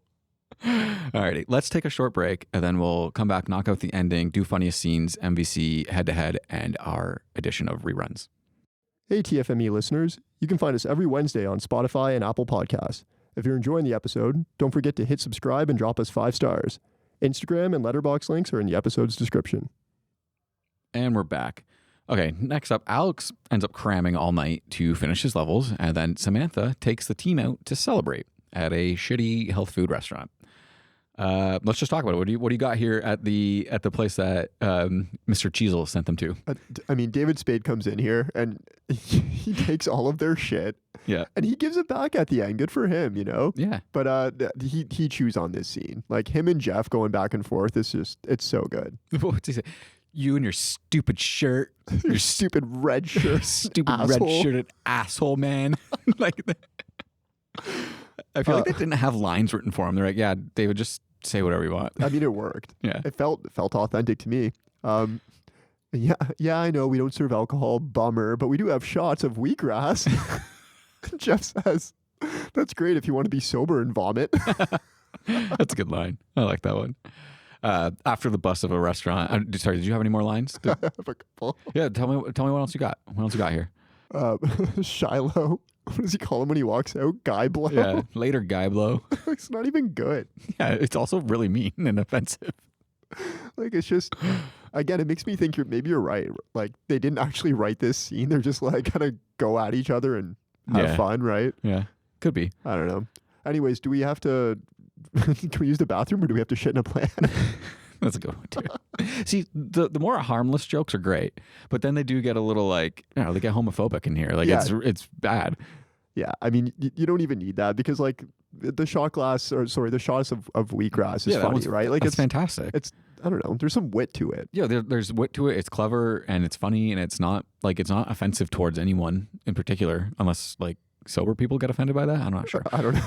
Alrighty, let's take a short break and then we'll come back, knock out the ending, do funniest scenes, MVC head to head, and our edition of reruns. Hey, TFME listeners. You can find us every Wednesday on Spotify and Apple Podcasts. If you're enjoying the episode, don't forget to hit subscribe and drop us 5 stars. Instagram and Letterboxd links are in the episode's description. And we're back. Okay, next up, Alex ends up cramming all night to finish his levels, and then Samantha takes the team out to celebrate at a shitty health food restaurant. Let's just talk about it. What do you got here at the place that Mr. Cheezel sent them to? I mean, David Spade comes in here and he takes all of their shit. Yeah, and he gives it back at the end. Good for him, you know. Yeah. But he chews on this scene. Like him and Jeff going back and forth. It's so good. What's he say? You and your stupid shirt, your stupid red shirt, stupid red shirted asshole, man. Like. I feel like they didn't have lines written for him. They're like, yeah, David, just say whatever you want. I mean, it worked. Yeah. It felt authentic to me. Yeah, I know we don't serve alcohol, bummer, but we do have shots of wheatgrass. Jeff says, that's great if you want to be sober and vomit. That's a good line. I like that one. After the bus of a restaurant. Sorry, did you have any more lines? I have a couple. Yeah, tell me what else you got. What else you got here? Shiloh what does he call him when he walks out? Guy blow? Yeah, later guy blow. It's not even good. Yeah, it's also really mean and offensive. Like, it's just, again, it makes me think maybe you're right. Like, they didn't actually write this scene. They're just like kind of go at each other and have fun, right? Yeah, could be. I don't know. Anyways, do we have to, can we use the bathroom or do we have to shit in a plant? That's a good one too. See, the more harmless jokes are great, but then they do get a little like, you know, they get homophobic in here. Like it's bad. Yeah, I mean, you don't even need that because like the shot glass, or sorry, the shots of wheatgrass is funny, right? Like it's fantastic. It's, I don't know, there's some wit to it. Yeah, there's wit to it. It's clever and it's funny and it's not offensive towards anyone in particular, unless like sober people get offended by that. I'm not sure. I don't know.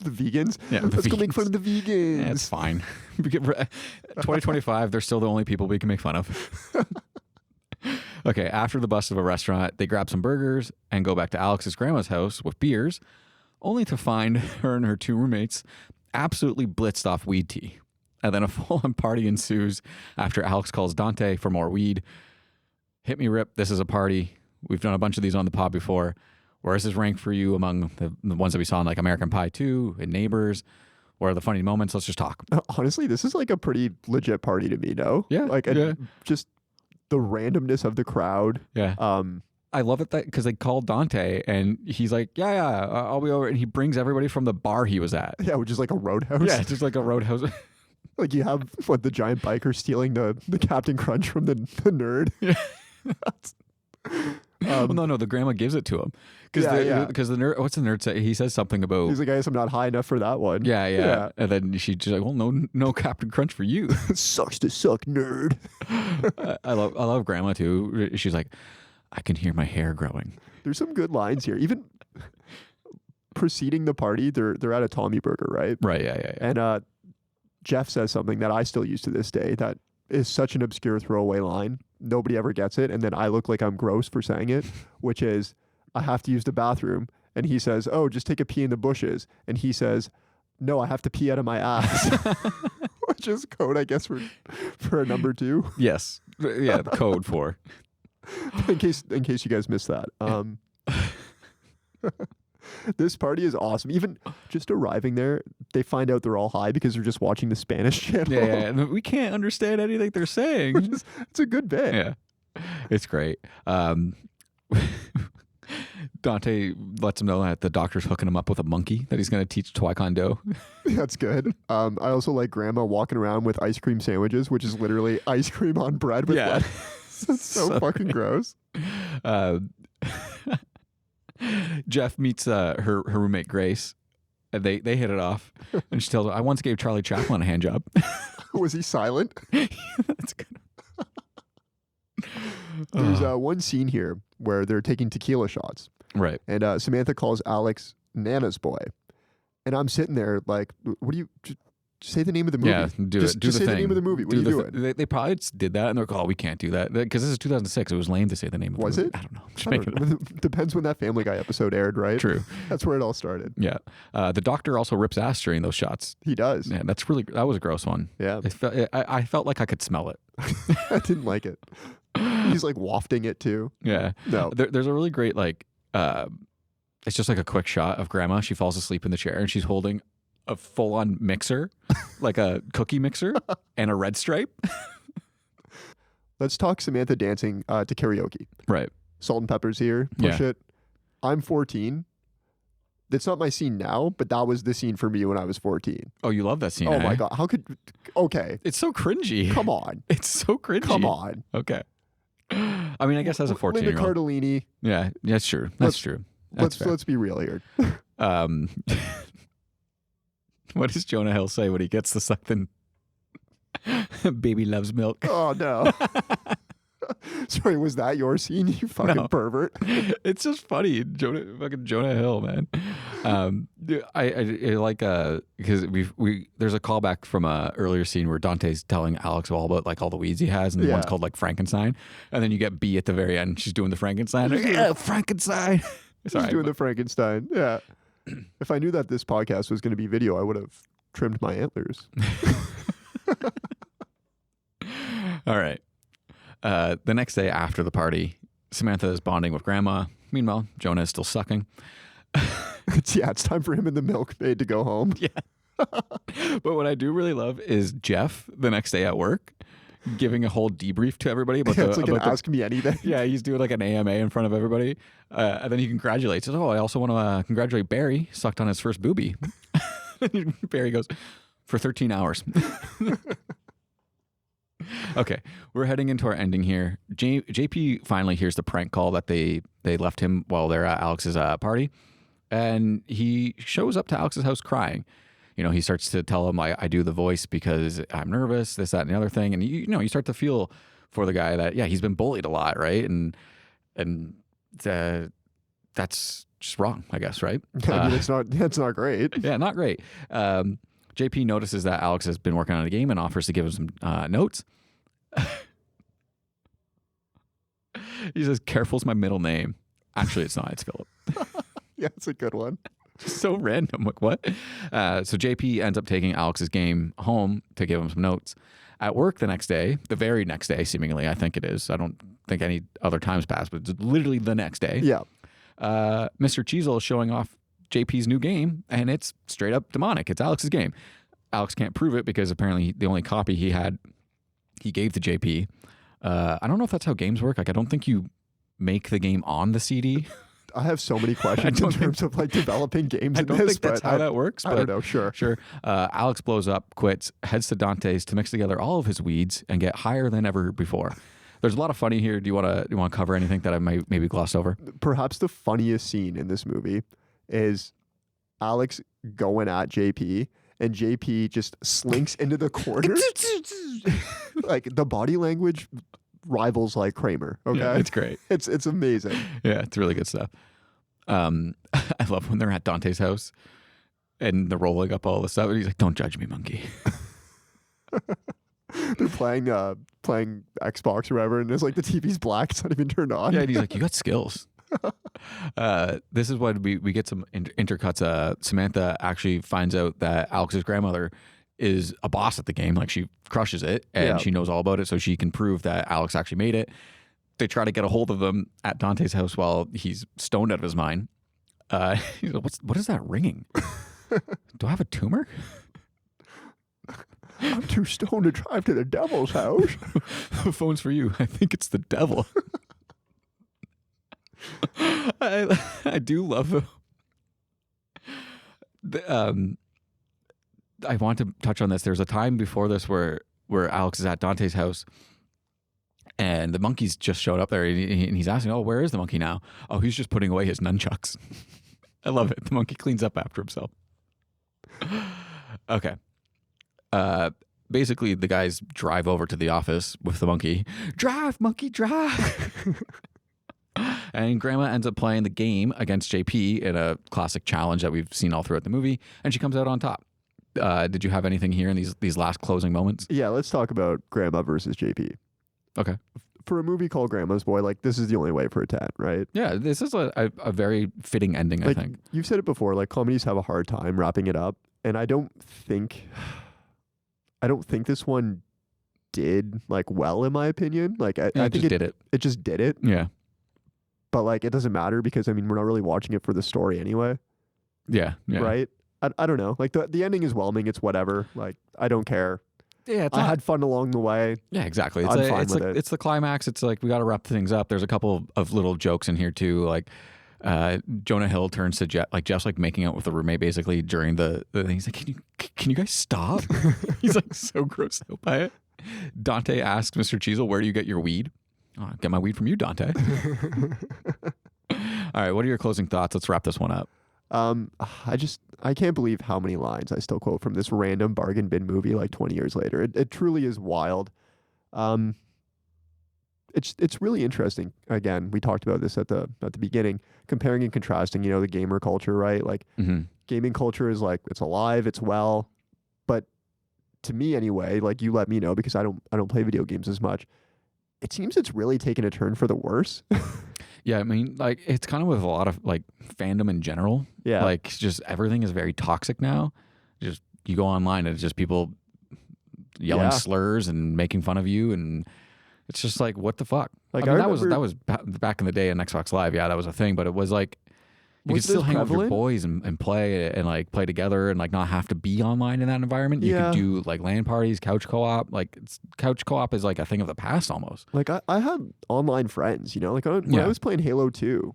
The vegans? Yeah, let's go make fun of the vegans. Yeah, it's fine. 2025, they're still the only people we can make fun of. Okay, after the bust of a restaurant, they grab some burgers and go back to Alex's grandma's house with beers, only to find her and her two roommates absolutely blitzed off weed tea. And then a full-on party ensues after Alex calls Dante for more weed. Hit me, Ripp. This is a party. We've done a bunch of these on the pod before. Where is this rank for you among the ones that we saw in like American Pie 2 and Neighbors? What are the funny moments? Let's just talk. Honestly, this is like a pretty legit party to me, no? Yeah. Like, just the randomness of the crowd. Yeah. I love it because they called Dante and he's like, yeah, I'll be over. And he brings everybody from the bar he was at. Yeah, which is like a roadhouse. Yeah, just like a roadhouse. Like you have the giant biker stealing the Captain Crunch from the nerd. Yeah. Well, no, the grandma gives it to him. Because the nerd, what's the nerd say? He says something about. He's like, I guess I'm not high enough for that one. Yeah. And then she's just like, well, no Captain Crunch for you. Sucks to suck, nerd. I love grandma too. She's like, I can hear my hair growing. There's some good lines here. Even preceding the party, they're at a Tommy Burger, right? Right. Yeah. And Jeff says something that I still use to this day that is such an obscure throwaway line. Nobody ever gets it. And then I look like I'm gross for saying it, which is, I have to use the bathroom. And he says, oh, just take a pee in the bushes. And he says, no, I have to pee out of my ass. Which is code, I guess, for a number 2. Yes. Yeah, the code for. in case you guys missed that. This party is awesome. Even just arriving there, they find out they're all high because they're just watching the Spanish channel. Yeah. And we can't understand anything they're saying. It's a good bit. Yeah. It's great. Dante lets him know that the doctor's hooking him up with a monkey that he's going to teach Taekwondo. That's good. I also like grandma walking around with ice cream sandwiches, which is literally ice cream on bread with lettuce. That's so fucking gross. Jeff meets her roommate Grace. And they hit it off. And she tells her, I once gave Charlie Chaplin a hand job. Was he silent? That's good. There's one scene here where they're taking tequila shots. Right. And Samantha calls Alex Nana's boy. And I'm sitting there like, what do you... Just say the name of the movie. Yeah, do just the say thing. The name of the movie. What are you doing? They probably did that, and they're like, "Oh, we can't do that," because this is 2006. It was lame to say the name of the movie. Was it? I don't know. Just making it up. Depends when that Family Guy episode aired, right? True. That's where it all started. Yeah. The doctor also rips ass during those shots. He does. Yeah, that was a gross one. Yeah. I felt like I could smell it. I didn't like it. He's like wafting it too. Yeah. No. There's a really great it's just like a quick shot of grandma. She falls asleep in the chair and she's holding a full-on mixer, like a cookie mixer, and a red stripe. Let's talk Samantha dancing to karaoke. Right. Salt and Pepper's here. Push it. I'm 14. It's not my scene now, but that was the scene for me when I was 14. Oh, you love that scene. Oh my God. How could... Okay. It's so cringy. Come on. It's so cringy. Come on. Okay. I mean, I guess as a 14-year-old. Linda Cardellini. Yeah, that's true. That's true. Let's be real here. What does Jonah Hill say when he gets the something? Baby loves milk. Oh, no. Sorry, was that your scene, you fucking pervert? It's just funny. Fucking Jonah Hill, man. I like, because there's a callback from a earlier scene where Dante's telling Alex all about like all the weeds he has, and one's called like Frankenstein. And then you get B at the very end. She's doing the Frankenstein. Yeah, Frankenstein. She's doing the Frankenstein. Yeah. If I knew that this podcast was going to be video, I would have trimmed my antlers. All right. The next day after the party, Samantha is bonding with grandma. Meanwhile, Jonah is still sucking. It's time for him and the milkmaid to go home. Yeah. But what I do really love is Jeff the next day at work giving a whole debrief to everybody about It's like an Ask Me Anything. Yeah, he's doing like an AMA in front of everybody. And then he congratulates. He says, I also want to congratulate Barry. Sucked on his first boobie. Barry goes, for 13 hours. Okay, we're heading into our ending here. JP finally hears the prank call that they left him while they're at Alex's party. And he shows up to Alex's house crying. He starts to tell him, I do the voice because I'm nervous, this, that, and the other thing. And, you start to feel for the guy that, he's been bullied a lot, right? And that's just wrong, I guess, right? I mean, it's not great. Yeah, not great. JP notices that Alex has been working on a game and offers to give him some notes. He says, careful's my middle name. Actually, it's not. It's Philip. Yeah, it's a good one. So random. Like, what? So JP ends up taking Alex's game home to give him some notes. At work the next day, the very next day, seemingly, I think it is. I don't think any other times passed, but it's literally the next day. Yeah. Mr. Cheezel is showing off JP's new game, and it's straight up demonic. It's Alex's game. Alex can't prove it because apparently the only copy he had, he gave to JP. I don't know if that's how games work. Like, I don't think you make the game on the CD. I have so many questions in terms of like developing games. I don't think that's how that works. I don't know. Sure. Alex blows up, quits, heads to Dante's to mix together all of his weeds and get higher than ever before. There's a lot of funny here. Do you want to cover anything that I might maybe gloss over? Perhaps the funniest scene in this movie is Alex going at JP, and JP just slinks into the corner. Like, the body language rivals like Kramer. Okay, yeah, it's great. It's amazing. Yeah, it's really good stuff. I love when they're at Dante's house and they're rolling up all the stuff, and he's like, "Don't judge me, monkey." They're playing Xbox or whatever, and it's like the TV's black; it's not even turned on. Yeah, and he's like, "You got skills." This is when we get some intercuts. Samantha actually finds out that Alex's grandmother is a boss at the game. Like, she crushes it, and she knows all about it, so she can prove that Alex actually made it. They try to get a hold of him at Dante's house while he's stoned out of his mind. He's like, what is that ringing? Do I have a tumor? I'm too stoned to drive to the devil's house. The phone's for you. I think it's the devil. I do love I want to touch on this. There's a time before this where Alex is at Dante's house and the monkey's just showed up there, and he's asking, "Oh, where is the monkey now?" "Oh, he's just putting away his nunchucks." I love it. The monkey cleans up after himself. Okay. Basically, the guys drive over to the office with the monkey. "Drive, monkey, drive." And Grandma ends up playing the game against JP in a classic challenge that we've seen all throughout the movie, and she comes out on top. Did you have anything here in these last closing moments? Yeah, let's talk about Grandma versus JP. Okay. For a movie called Grandma's Boy, like, this is the only way for it to end, right? Yeah, this is a very fitting ending, like, I think. You've said it before, like, comedies have a hard time wrapping it up, and I don't think this one did, like, well, in my opinion. Like, I think it just did it. Yeah. But, like, it doesn't matter because, I mean, we're not really watching it for the story anyway. Yeah. Right? I don't know. Like, the ending is whelming. It's whatever. Like, I don't care. Yeah, I had fun along the way. Yeah, exactly. I'm fine with it. It's the climax. It's like, we got to wrap things up. There's a couple of little jokes in here too. Like, Jonah Hill turns to Jeff, like Jeff's like making out with the roommate basically during the thing. He's like, can you guys stop? He's like so grossed out by it. Dante asks Mr. Cheezel, "Where do you get your weed?" "Oh, I get my weed from you, Dante." All right, what are your closing thoughts? Let's wrap this one up. I can't believe how many lines I still quote from this random bargain bin movie like 20 years later. It truly is wild. It's really interesting. Again, we talked about this at the beginning, comparing and contrasting, the gamer culture, right? Like, gaming culture is like, it's alive, it's well, but to me anyway, like, you let me know because I don't play video games as much. It seems it's really taken a turn for the worse. Yeah, I mean, like, it's kind of with a lot of, like, fandom in general. Yeah. Like, just everything is very toxic now. Just, you go online and it's just people yelling slurs and making fun of you, and It's just like, what the fuck? Like, I mean, I that was back in the day on Xbox Live. Yeah, that was a thing, but it was like you could still hang out with your boys and play and like play together and like not have to be online in that environment. You could do like LAN parties, couch co-op. Like couch co-op is like a thing of the past almost. Like I had online friends, you know, like when I was playing Halo 2,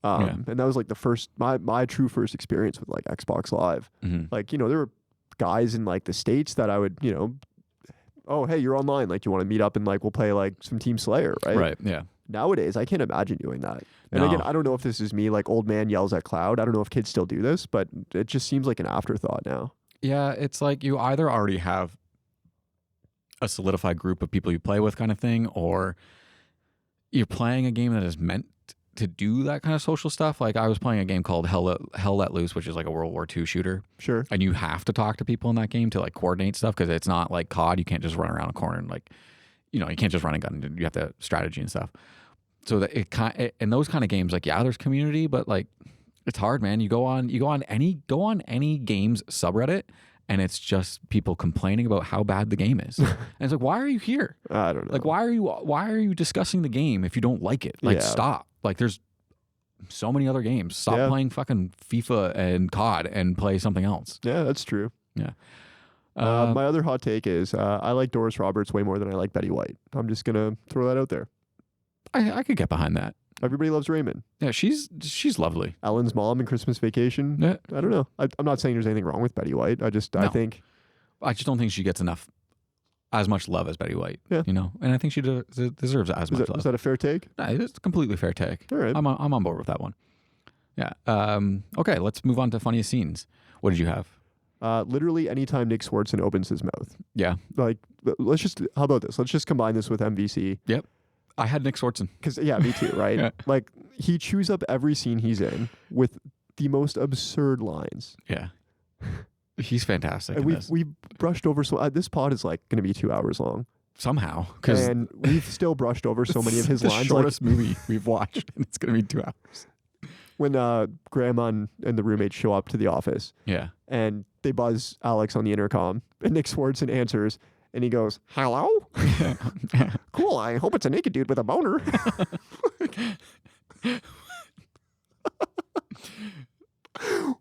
and that was like the first, my true first experience with like Xbox Live. Like, you know, there were guys in like the States that I would, you know, oh, hey, you're online. Like, you want to meet up and like we'll play like some Team Slayer, right? Right. Yeah. Nowadays, I can't imagine doing that. And No. again, I don't know if this is me, like old man yells at cloud. I don't know if kids still do this, but it just seems like an afterthought now. Yeah, it's like you either already have a solidified group of people you play with kind of thing, or you're playing a game that is meant to do that kind of social stuff. Like I was playing a game called Hell Let Loose, which is like a World War II shooter. Sure. And you have to talk to people in that game to like coordinate stuff because it's not like COD. You can't just run around a corner and like, you know, you can't just run a gun. You have to strategy and stuff. So that in those kind of games, like, yeah, there's community, but like it's hard, man. You go on any games subreddit and it's just people complaining about how bad the game is. And it's like, why are you here? I don't know. Like, why are you discussing the game if you don't like it? Like, stop. Like, there's so many other games. Stop playing fucking FIFA and COD and play something else. Yeah, that's true. Yeah. My other hot take is I like Doris Roberts way more than I like Betty White. I'm just gonna throw that out there. I could get behind that. Everybody loves Raymond. Yeah, she's lovely. Ellen's mom in Christmas Vacation. Yeah. I don't know. I'm not saying there's anything wrong with Betty White. I just think I just don't think she gets as much love as Betty White. Yeah. You know, and I think she deserves as much love. Is that a fair take? No, it's a completely fair take. All right. I'm on board with that one. Yeah. Okay, let's move on to funniest scenes. What did you have? Literally anytime Nick Swardson opens his mouth. Yeah. Like, how about this? Let's just combine this with MVC. Yep. I had Nick Swardson. Because, yeah, me too, right? Yeah. Like, he chews up every scene he's in with the most absurd lines. Yeah. He's fantastic. And we brushed over, so this pod is like going to be 2 hours long. Somehow. And we've still brushed over so many of his the lines. Shortest movie we've watched, and it's going to be 2 hours. When Grandma and the roommates show up to the office. Yeah. And they buzz Alex on the intercom, and Nick Swardson answers, and he goes, "Hello? Cool, I hope it's a naked dude with a boner."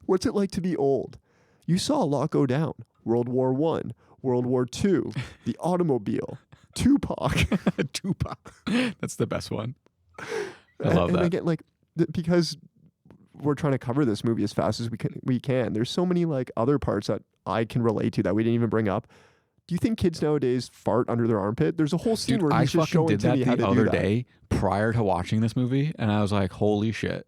What's it like to be old? You saw a lot go down. World War I, World War II, the automobile, Tupac. Tupac. That's the best one. I love that. And again, like, because we're trying to cover this movie as fast as we can. There's so many like other parts that I can relate to that we didn't even bring up. Do you think kids nowadays fart under their armpit? There's a whole scene where he's just showing Timmy how to do that. I fucking did that the other day prior to watching this movie, and I was like, holy shit.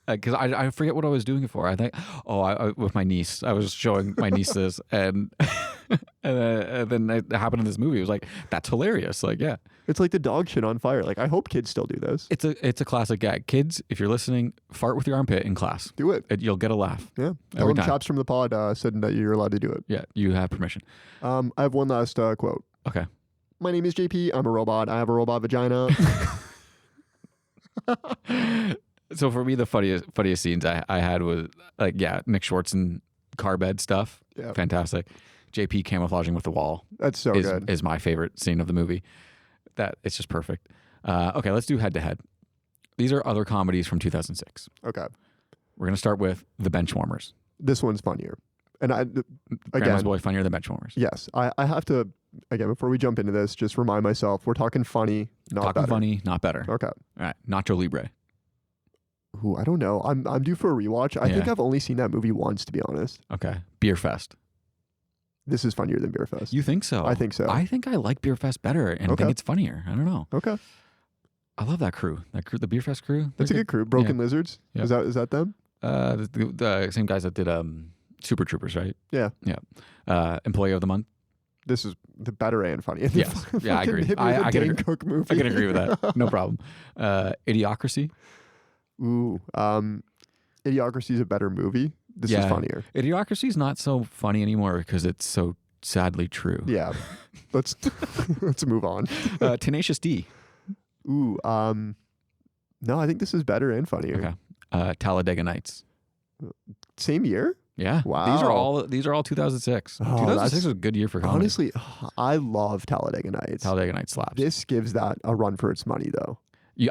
Because I forget what I was doing it for. I think, I with my niece. I was showing my niece this, and then it happened in this movie. It was like, that's hilarious. Like, yeah. It's like the dog shit on fire. Like, I hope kids still do this. It's a classic gag. Kids, if you're listening, fart with your armpit in class. Do it. You'll get a laugh. Yeah. Every time. Chaps from the pod said that you're allowed to do it. Yeah, you have permission. I have one last quote. Okay. My name is JP. I'm a robot. I have a robot vagina. So for me, the funniest scenes I had was like, yeah, Nick Swardson car bed stuff. Yeah. Fantastic. JP camouflaging with the wall. That's so good. Is my favorite scene of the movie. That it's just perfect. Okay, let's do head to head. These are other comedies from 2006. Okay. We're gonna start with The Benchwarmers. This one's funnier. And Grandma's Boy funnier than Benchwarmers. Yes. I have to, again, before we jump into this, just remind myself, we're talking funny, not better. Funny, not better. Okay. All right. Nacho Libre. Ooh, I don't know. I'm due for a rewatch. I think I've only seen that movie once, to be honest. Okay. Beer Fest. This is funnier than Beer Fest. You think so? I think so. I think I like Beer Fest better and think it's funnier. I don't know. Okay. I love that crew. The Beer Fest crew. That's a good crew. Broken Lizards. Yep. Is that them? The same guys that did Super Troopers, right? Yeah. Yeah. Employee of the Month. This is the better and funny. Yes. Yeah, I agree. I can agree. Cook movie. I can agree with that. No problem. Idiocracy. Ooh. Idiocracy is a better movie. This is funnier. Idiocracy is not so funny anymore because it's so sadly true. Yeah. Let's move on. Tenacious D. Ooh. No, I think this is better and funnier. Okay. Talladega Nights. Same year? Yeah. Wow. These are all 2006. Oh, 2006 was a good year for comedy. Honestly, I love Talladega Nights. Talladega Nights slaps. This gives that a run for its money, though.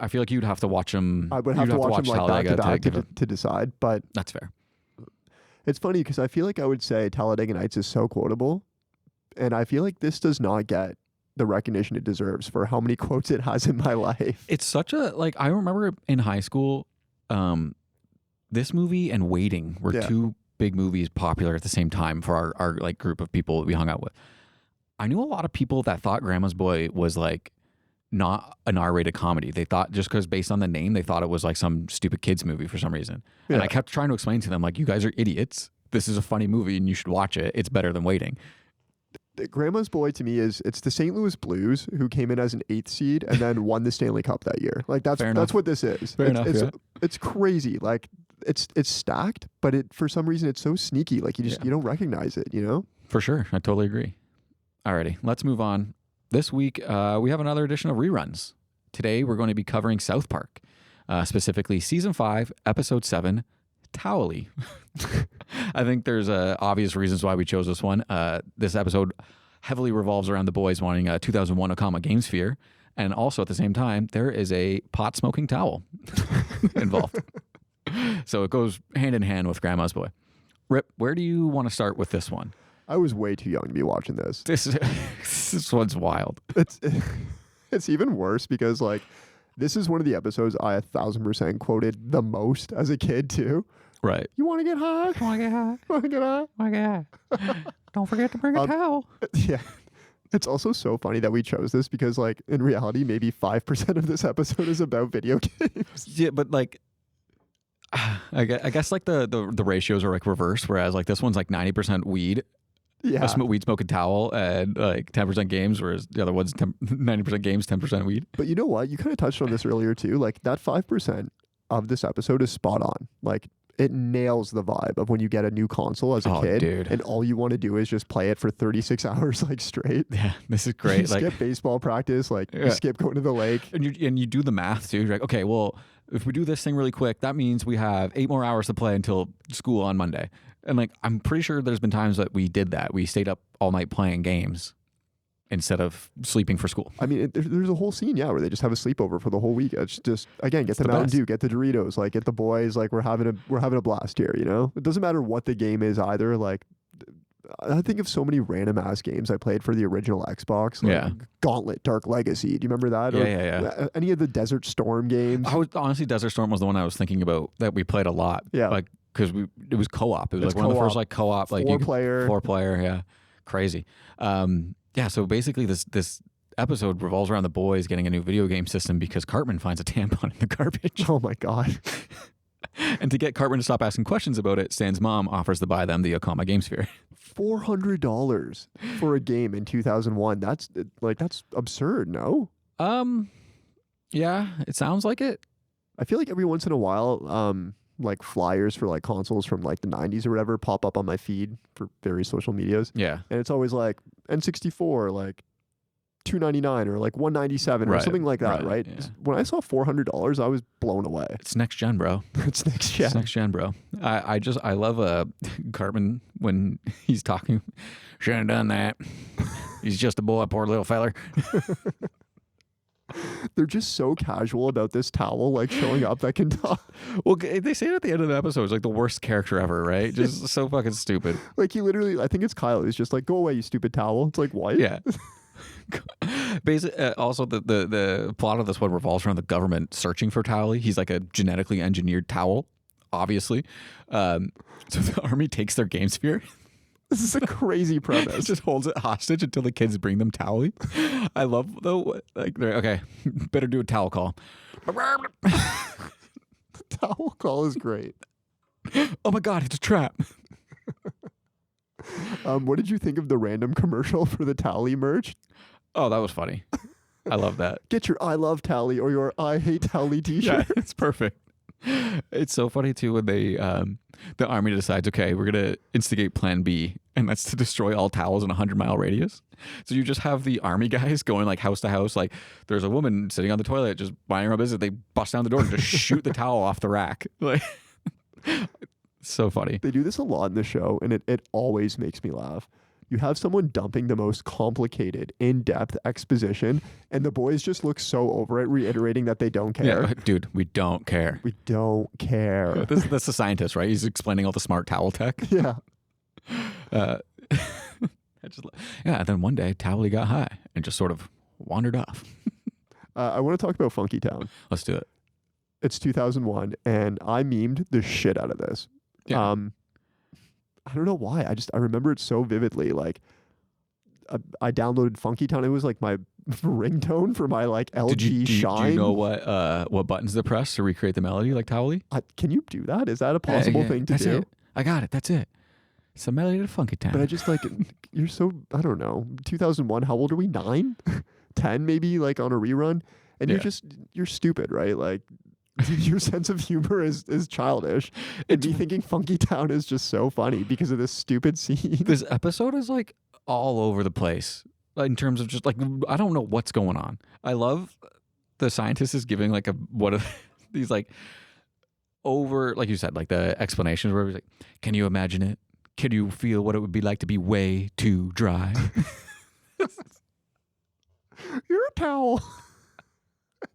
I feel like you'd have to watch them. I would have to watch them like back to back to decide, but that's fair. It's funny because I feel like I would say Talladega Nights is so quotable, and I feel like this does not get the recognition it deserves for how many quotes it has in my life. It's such a, like, I remember in high school, this movie and Waiting were two big movies popular at the same time for our like group of people we hung out with. I knew a lot of people that thought Grandma's Boy was like not an R-rated comedy. They thought, just because based on the name, they thought it was like some stupid kids movie for some reason. Yeah. And I kept trying to explain to them, like, you guys are idiots. This is a funny movie and you should watch it. It's better than Waiting. Grandma's Boy to me it's the St. Louis Blues who came in as an 8th seed and then won the Stanley Cup that year. Like that's what this is. It's crazy. Like it's stacked, but for some reason it's so sneaky. Like you don't recognize it, you know? For sure. I totally agree. Alrighty, let's move on. This week we have another edition of Reruns. Today we're going to be covering South Park, specifically season 5, episode 7, Towelie. I think there's obvious reasons why we chose this one. This episode heavily revolves around the boys wanting a 2001 Okama Game Sphere, and also at the same time there is a pot smoking towel involved. So it goes hand in hand with Grandma's Boy. Rip, where do you want to start with this one? I was way too young to be watching this. This one's wild. It's even worse because like this is one of the episodes I 1,000% quoted the most as a kid too. Right. You want to get high? Want to get high? Want to get high? Want to get high? Don't forget to bring a towel. Yeah. It's also so funny that we chose this because like in reality, maybe 5% of this episode is about video games. Yeah, but like I guess like the ratios are like reversed, whereas like this one's like 90% weed. Yeah. A weed smoking towel and like 10% games, whereas the other one's 90% games, 10% weed. But you know what? You kind of touched on this earlier too. Like that 5% of this episode is spot on. Like it nails the vibe of when you get a new console as a kid, dude. And all you want to do is just play it for 36 hours like straight. Yeah, this is great. You skip baseball practice, like you skip going to the lake. And you do the math too. You're like, okay, well, if we do this thing really quick, that means we have 8 more hours to play until school on Monday. And like, I'm pretty sure there's been times that we did that. We stayed up all night playing games instead of sleeping for school. I mean, there's a whole scene, where they just have a sleepover for the whole week. It's just, again, get the Mountain Dew, get the Doritos, like get the boys, like we're having a blast here, you know? It doesn't matter what the game is either. Like, I think of so many random ass games I played for the original Xbox. Like Gauntlet, Dark Legacy. Do you remember that? Yeah. Any of the Desert Storm games? Honestly, Desert Storm was the one I was thinking about that we played a lot. Yeah. Like, because it was co-op. It was like one of the first like co-op, like 4-player, yeah, crazy. Yeah. So basically, this episode revolves around the boys getting a new video game system because Cartman finds a tampon in the garbage. Oh my god! And to get Cartman to stop asking questions about it, Stan's mom offers to buy them the Okama Game Sphere. $400 for a game in 2001. That's absurd. No. Yeah, it sounds like it. I feel like every once in a while, like flyers for like consoles from like the 90s or whatever pop up on my feed for various social medias. Yeah. And it's always like N64, like $299 or like $197 or something like that, right? Yeah. When I saw $400, I was blown away. It's next gen, bro. It's next gen. It's next gen, bro. I love Cartman when he's talking. Shouldn't have done that. He's just a boy, poor little feller. They're just so casual about this towel like showing up that can talk. Well, they say it at the end of the episode. It's like the worst character ever, right? Just so fucking stupid. Like he literally, I think it's Kyle. He's just like, "Go away, you stupid towel." It's like, what? Yeah. Basically, also the plot of this one revolves around the government searching for Towelie. He's like a genetically engineered towel, obviously. So the army takes their game sphere. This is a crazy premise. It just holds it hostage until the kids bring them Towelie. I love though, like, okay, better do a towel call. The towel call is great. Oh my god, it's a trap. What did you think of the random commercial for the Towelie merch? Oh, that was funny. I love that. Get your I love Towelie or your I hate Towelie t-shirt. Yeah, it's perfect. It's so funny too when they the army decides, okay, we're gonna instigate plan B, and that's to destroy all towels in a 100-mile radius. So you just have the army guys going like house to house, like there's a woman sitting on the toilet just minding her business. They bust down the door and just shoot the towel off the rack. Like So funny. They do this a lot in the show, and it always makes me laugh. You have someone dumping the most complicated, in-depth exposition, and the boys just look so over it, reiterating that they don't care. Yeah, dude, we don't care. We don't care. That's the scientist, right? He's explaining all the smart towel tech. Yeah. And then one day, Towelie got high and just sort of wandered off. I want to talk about Funky Town. Let's do it. It's 2001, and I memed the shit out of this. Yeah. I don't know why. I remember it so vividly. Like, I downloaded Funky Town. It was like my ringtone for my like LG Shine. Do you know what buttons to press to recreate the melody like Towelie? Can you do that? Is that a possible thing to do? It. I got it. That's it. It's a melody to Funky Town. But I just like, you're so, I don't know. 2001, how old are we? 9? 10 maybe, like on a rerun? And you're stupid, right? Like, your sense of humor is childish. And me thinking Funky Town is just so funny because of this stupid scene. This episode is like all over the place in terms of just like, I don't know what's going on. I love the scientist is giving like these like over, like you said, like the explanations where he's like, can you imagine it? Can you feel what it would be like to be way too dry? You're a towel.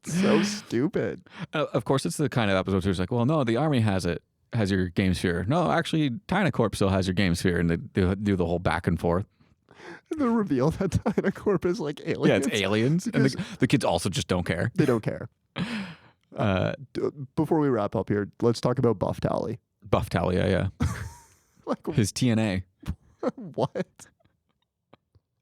So stupid. Of course, it's the kind of episode where it's like, well, no, the army has your game sphere. No, actually, Dynacorp still has your game sphere, and they do the whole back and forth. The reveal that Dynacorp is like aliens. Yeah, it's aliens, and the kids also just don't care. They don't care. Before we wrap up here, let's talk about Buff Towelie. Buff Towelie, yeah. Like, his TNA. What?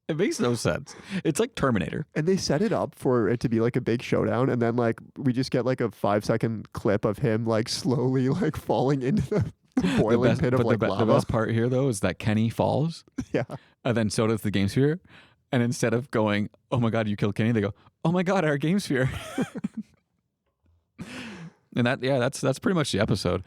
It makes no sense. It's like Terminator. And they set it up for it to be like a big showdown, and then like we just get like a 5-second clip of him like slowly like falling into the boiling pit of like lava. The best part here though is that Kenny falls. Yeah. And then so does the game sphere. And instead of going, oh my God, you killed Kenny, they go, oh my God, our game sphere. And that's pretty much the episode.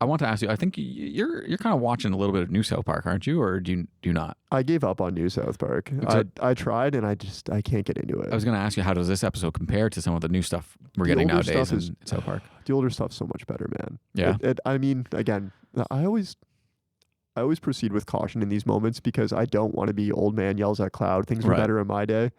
I want to ask you, I think you're kind of watching a little bit of New South Park, aren't you? Or do you not? I gave up on New South Park. I tried and I can't get into it. I was going to ask you, how does this episode compare to some of the new stuff we're getting nowadays in South Park? The older stuff's so much better, man. Yeah. I mean, again, I always proceed with caution in these moments because I don't want to be old man yells at cloud. Things were better in my day.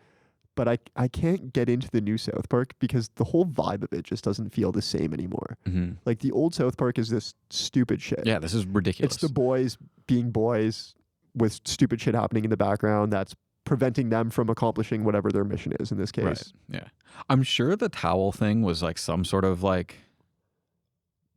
But I can't get into the new South Park because the whole vibe of it just doesn't feel the same anymore. Mm-hmm. Like the old South Park is this stupid shit. Yeah, this is ridiculous. It's the boys being boys with stupid shit happening in the background that's preventing them from accomplishing whatever their mission is in this case. Right. Yeah. I'm sure the towel thing was like some sort of like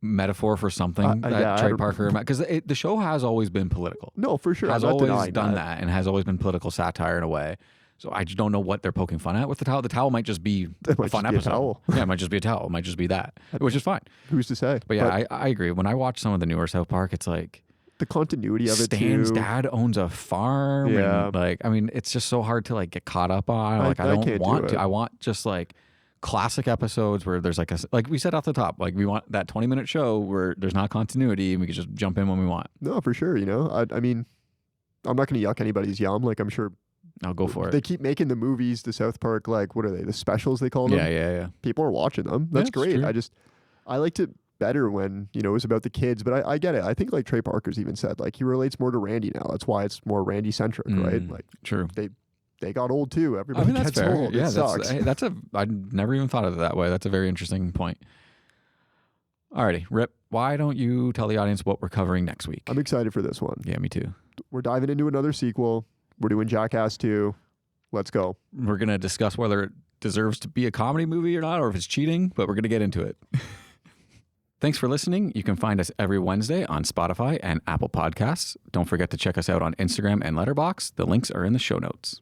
metaphor for something that Trey Parker, because the show has always been political. No, for sure. Has always done that and has always been political satire in a way. So I just don't know what they're poking fun at with the towel. The towel might just be a fun episode. Yeah, it might just be a towel. It might just be that, which is fine. Who's to say? But yeah, I agree. When I watch some of the newer South Park, it's like the continuity of it Stan's too. dad owns a farm. Yeah. And like, I mean, it's just so hard to like get caught up on. Like, I don't want to. I want just like classic episodes where there's like we said off the top, like we want that 20-minute show where there's not continuity and we can just jump in when we want. No, for sure. You know, I mean, I'm not going to yuck anybody's yum. Like I'm sure. I'll go for it. They keep making the movies, the South Park, like, what are they? The specials they call them? Yeah. People are watching them. That's great. True. I liked it better when, you know, it was about the kids, but I get it. I think like Trey Parker's even said, like, he relates more to Randy now. That's why it's more Randy centric, right? Like, true. They got old too. Everybody that's gets fair. old. Yeah, it sucks. I never even thought of it that way. That's a very interesting point. Alrighty, Ripp, why don't you tell the audience what we're covering next week? I'm excited for this one. Yeah, me too. We're diving into another sequel. We're doing Jackass 2. Let's go. We're going to discuss whether it deserves to be a comedy movie or not, or if it's cheating, but we're going to get into it. Thanks for listening. You can find us every Wednesday on Spotify and Apple Podcasts. Don't forget to check us out on Instagram and Letterboxd. The links are in the show notes.